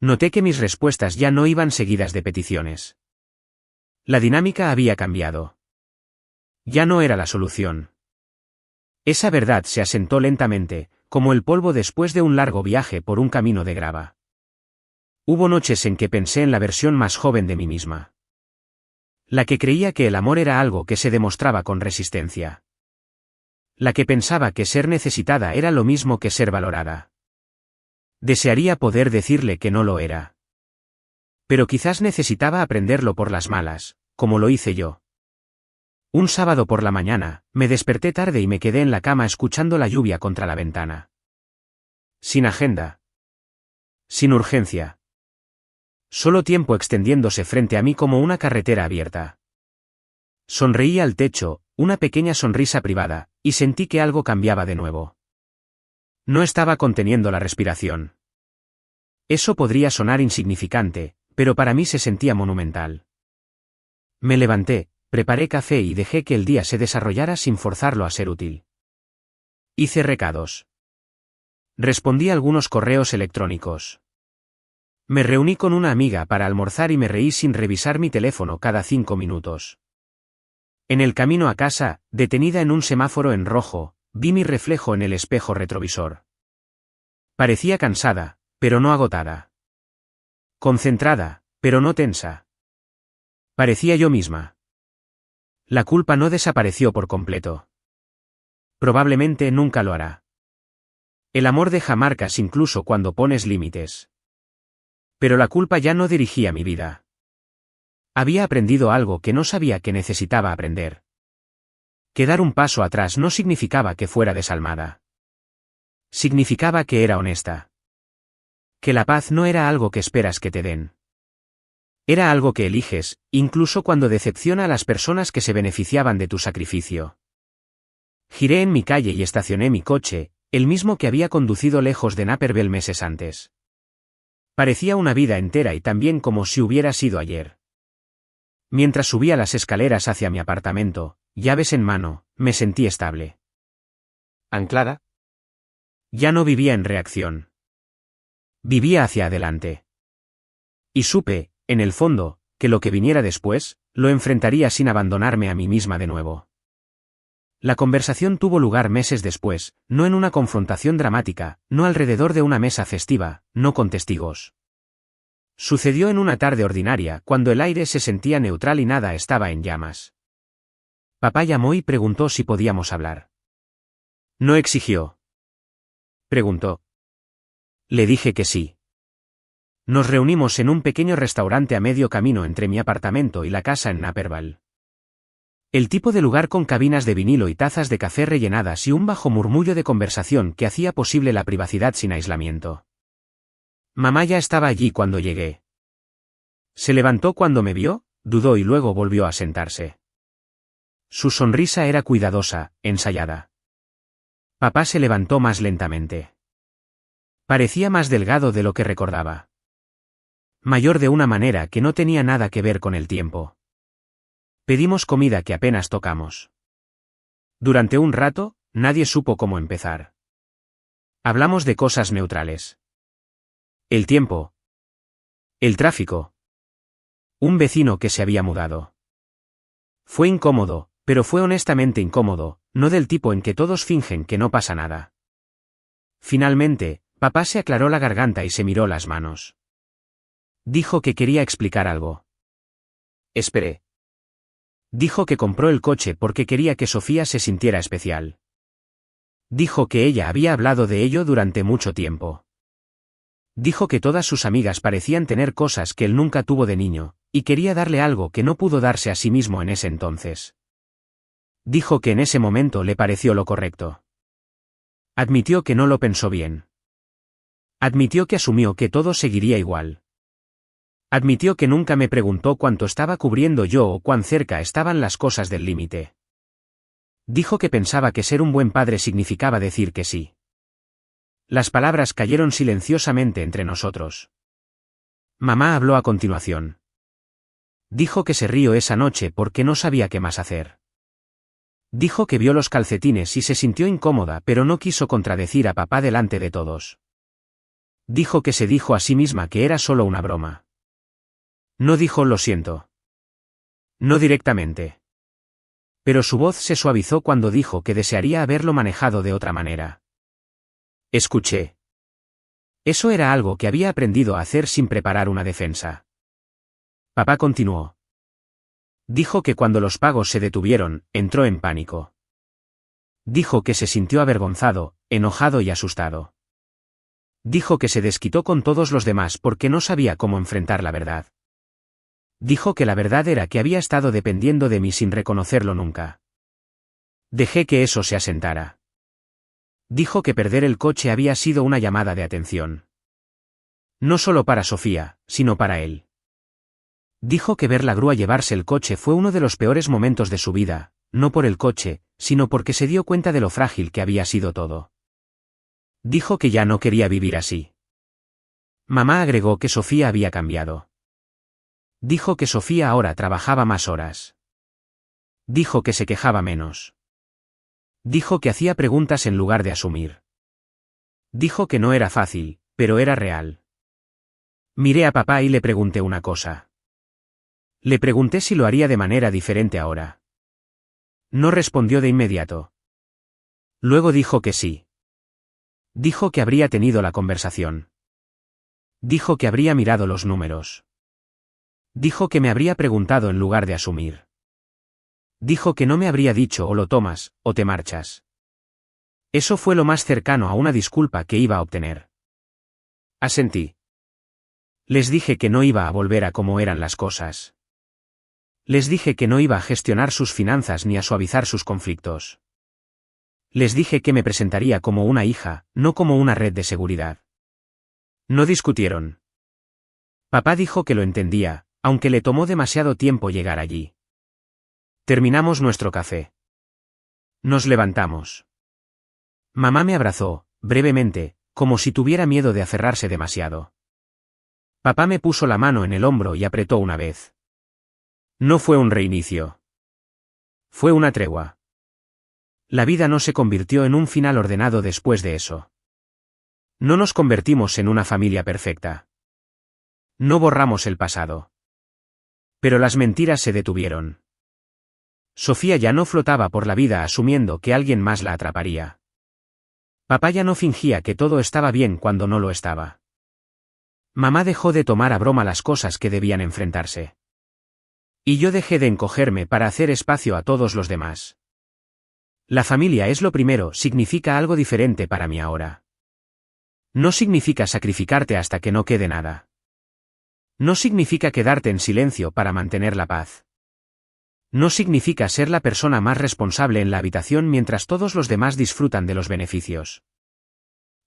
Noté que mis respuestas ya no iban seguidas de peticiones. La dinámica había cambiado. Ya no era la solución. Esa verdad se asentó lentamente, como el polvo después de un largo viaje por un camino de grava. Hubo noches en que pensé en la versión más joven de mí misma. La que creía que el amor era algo que se demostraba con resistencia. La que pensaba que ser necesitada era lo mismo que ser valorada. Desearía poder decirle que no lo era. Pero quizás necesitaba aprenderlo por las malas, como lo hice yo. Un sábado por la mañana, me desperté tarde y me quedé en la cama escuchando la lluvia contra la ventana. Sin agenda. Sin urgencia. Solo tiempo extendiéndose frente a mí como una carretera abierta. Sonreí al techo, una pequeña sonrisa privada, y sentí que algo cambiaba de nuevo. No estaba conteniendo la respiración. Eso podría sonar insignificante, pero para mí se sentía monumental. Me levanté, preparé café y dejé que el día se desarrollara sin forzarlo a ser útil. Hice recados. Respondí a algunos correos electrónicos. Me reuní con una amiga para almorzar y me reí sin revisar mi teléfono cada 5 minutos. En el camino a casa, detenida en un semáforo en rojo, vi mi reflejo en el espejo retrovisor. Parecía cansada, pero no agotada. Concentrada, pero no tensa. Parecía yo misma. La culpa no desapareció por completo. Probablemente nunca lo hará. El amor deja marcas incluso cuando pones límites. Pero la culpa ya no dirigía mi vida. Había aprendido algo que no sabía que necesitaba aprender. Que dar un paso atrás no significaba que fuera desalmada. Significaba que era honesta. Que la paz no era algo que esperas que te den. Era algo que eliges, incluso cuando decepciona a las personas que se beneficiaban de tu sacrificio. Giré en mi calle y estacioné mi coche, el mismo que había conducido lejos de Naperville meses antes. Parecía una vida entera y también como si hubiera sido ayer. Mientras subía las escaleras hacia mi apartamento, llaves en mano, me sentí estable. ¿Anclada? Ya no vivía en reacción. Vivía hacia adelante. Y supe, en el fondo, que lo que viniera después, lo enfrentaría sin abandonarme a mí misma de nuevo. La conversación tuvo lugar meses después, no en una confrontación dramática, no alrededor de una mesa festiva, no con testigos. Sucedió en una tarde ordinaria, cuando el aire se sentía neutral y nada estaba en llamas. Papá llamó y preguntó si podíamos hablar. No exigió. Preguntó. Le dije que sí. Nos reunimos en un pequeño restaurante a medio camino entre mi apartamento y la casa en Naperville. El tipo de lugar con cabinas de vinilo y tazas de café rellenadas y un bajo murmullo de conversación que hacía posible la privacidad sin aislamiento. Mamá ya estaba allí cuando llegué. Se levantó cuando me vio, dudó y luego volvió a sentarse. Su sonrisa era cuidadosa, ensayada. Papá se levantó más lentamente. Parecía más delgado de lo que recordaba. Mayor de una manera que no tenía nada que ver con el tiempo. Pedimos comida que apenas tocamos. Durante un rato, nadie supo cómo empezar. Hablamos de cosas neutrales. El tiempo. El tráfico. Un vecino que se había mudado. Fue incómodo, pero fue honestamente incómodo, no del tipo en que todos fingen que no pasa nada. Finalmente, papá se aclaró la garganta y se miró las manos. Dijo que quería explicar algo. Esperé. Dijo que compró el coche porque quería que Sofía se sintiera especial. Dijo que ella había hablado de ello durante mucho tiempo. Dijo que todas sus amigas parecían tener cosas que él nunca tuvo de niño, y quería darle algo que no pudo darse a sí mismo en ese entonces. Dijo que en ese momento le pareció lo correcto. Admitió que no lo pensó bien. Admitió que asumió que todo seguiría igual. Admitió que nunca me preguntó cuánto estaba cubriendo yo o cuán cerca estaban las cosas del límite. Dijo que pensaba que ser un buen padre significaba decir que sí. Las palabras cayeron silenciosamente entre nosotros. Mamá habló a continuación. Dijo que se rió esa noche porque no sabía qué más hacer. Dijo que vio los calcetines y se sintió incómoda, pero no quiso contradecir a papá delante de todos. Dijo que se dijo a sí misma que era solo una broma. No dijo lo siento. No directamente. Pero su voz se suavizó cuando dijo que desearía haberlo manejado de otra manera. Escuché. Eso era algo que había aprendido a hacer sin preparar una defensa. Papá continuó. Dijo que cuando los pagos se detuvieron, entró en pánico. Dijo que se sintió avergonzado, enojado y asustado. Dijo que se desquitó con todos los demás porque no sabía cómo enfrentar la verdad. Dijo que la verdad era que había estado dependiendo de mí sin reconocerlo nunca. Dejé que eso se asentara. Dijo que perder el coche había sido una llamada de atención. No solo para Sofía, sino para él. Dijo que ver la grúa llevarse el coche fue uno de los peores momentos de su vida, no por el coche, sino porque se dio cuenta de lo frágil que había sido todo. Dijo que ya no quería vivir así. Mamá agregó que Sofía había cambiado. Dijo que Sofía ahora trabajaba más horas. Dijo que se quejaba menos. Dijo que hacía preguntas en lugar de asumir. Dijo que no era fácil, pero era real. Miré a papá y le pregunté una cosa. Le pregunté si lo haría de manera diferente ahora. No respondió de inmediato. Luego dijo que sí. Dijo que habría tenido la conversación. Dijo que habría mirado los números. Dijo que me habría preguntado en lugar de asumir. Dijo que no me habría dicho o lo tomas, o te marchas. Eso fue lo más cercano a una disculpa que iba a obtener. Asentí. Les dije que no iba a volver a como eran las cosas. Les dije que no iba a gestionar sus finanzas ni a suavizar sus conflictos. Les dije que me presentaría como una hija, no como una red de seguridad. No discutieron. Papá dijo que lo entendía, aunque le tomó demasiado tiempo llegar allí. Terminamos nuestro café. Nos levantamos. Mamá me abrazó, brevemente, como si tuviera miedo de aferrarse demasiado. Papá me puso la mano en el hombro y apretó una vez. No fue un reinicio. Fue una tregua. La vida no se convirtió en un final ordenado después de eso. No nos convertimos en una familia perfecta. No borramos el pasado. Pero las mentiras se detuvieron. Sofía ya no flotaba por la vida asumiendo que alguien más la atraparía. Papá ya no fingía que todo estaba bien cuando no lo estaba. Mamá dejó de tomar a broma las cosas que debían enfrentarse. Y yo dejé de encogerme para hacer espacio a todos los demás. La familia es lo primero significa algo diferente para mí ahora. No significa sacrificarte hasta que no quede nada. No significa quedarte en silencio para mantener la paz. No significa ser la persona más responsable en la habitación mientras todos los demás disfrutan de los beneficios.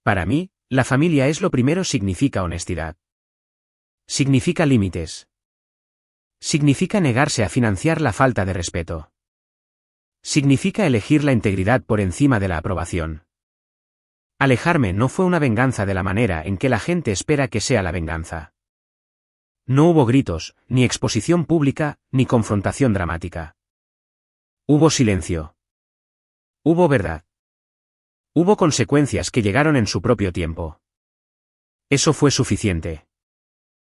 Para mí, la familia es lo primero significa honestidad. Significa límites. Significa negarse a financiar la falta de respeto. Significa elegir la integridad por encima de la aprobación. Alejarme no fue una venganza de la manera en que la gente espera que sea la venganza. No hubo gritos, ni exposición pública, ni confrontación dramática. Hubo silencio. Hubo verdad. Hubo consecuencias que llegaron en su propio tiempo. Eso fue suficiente.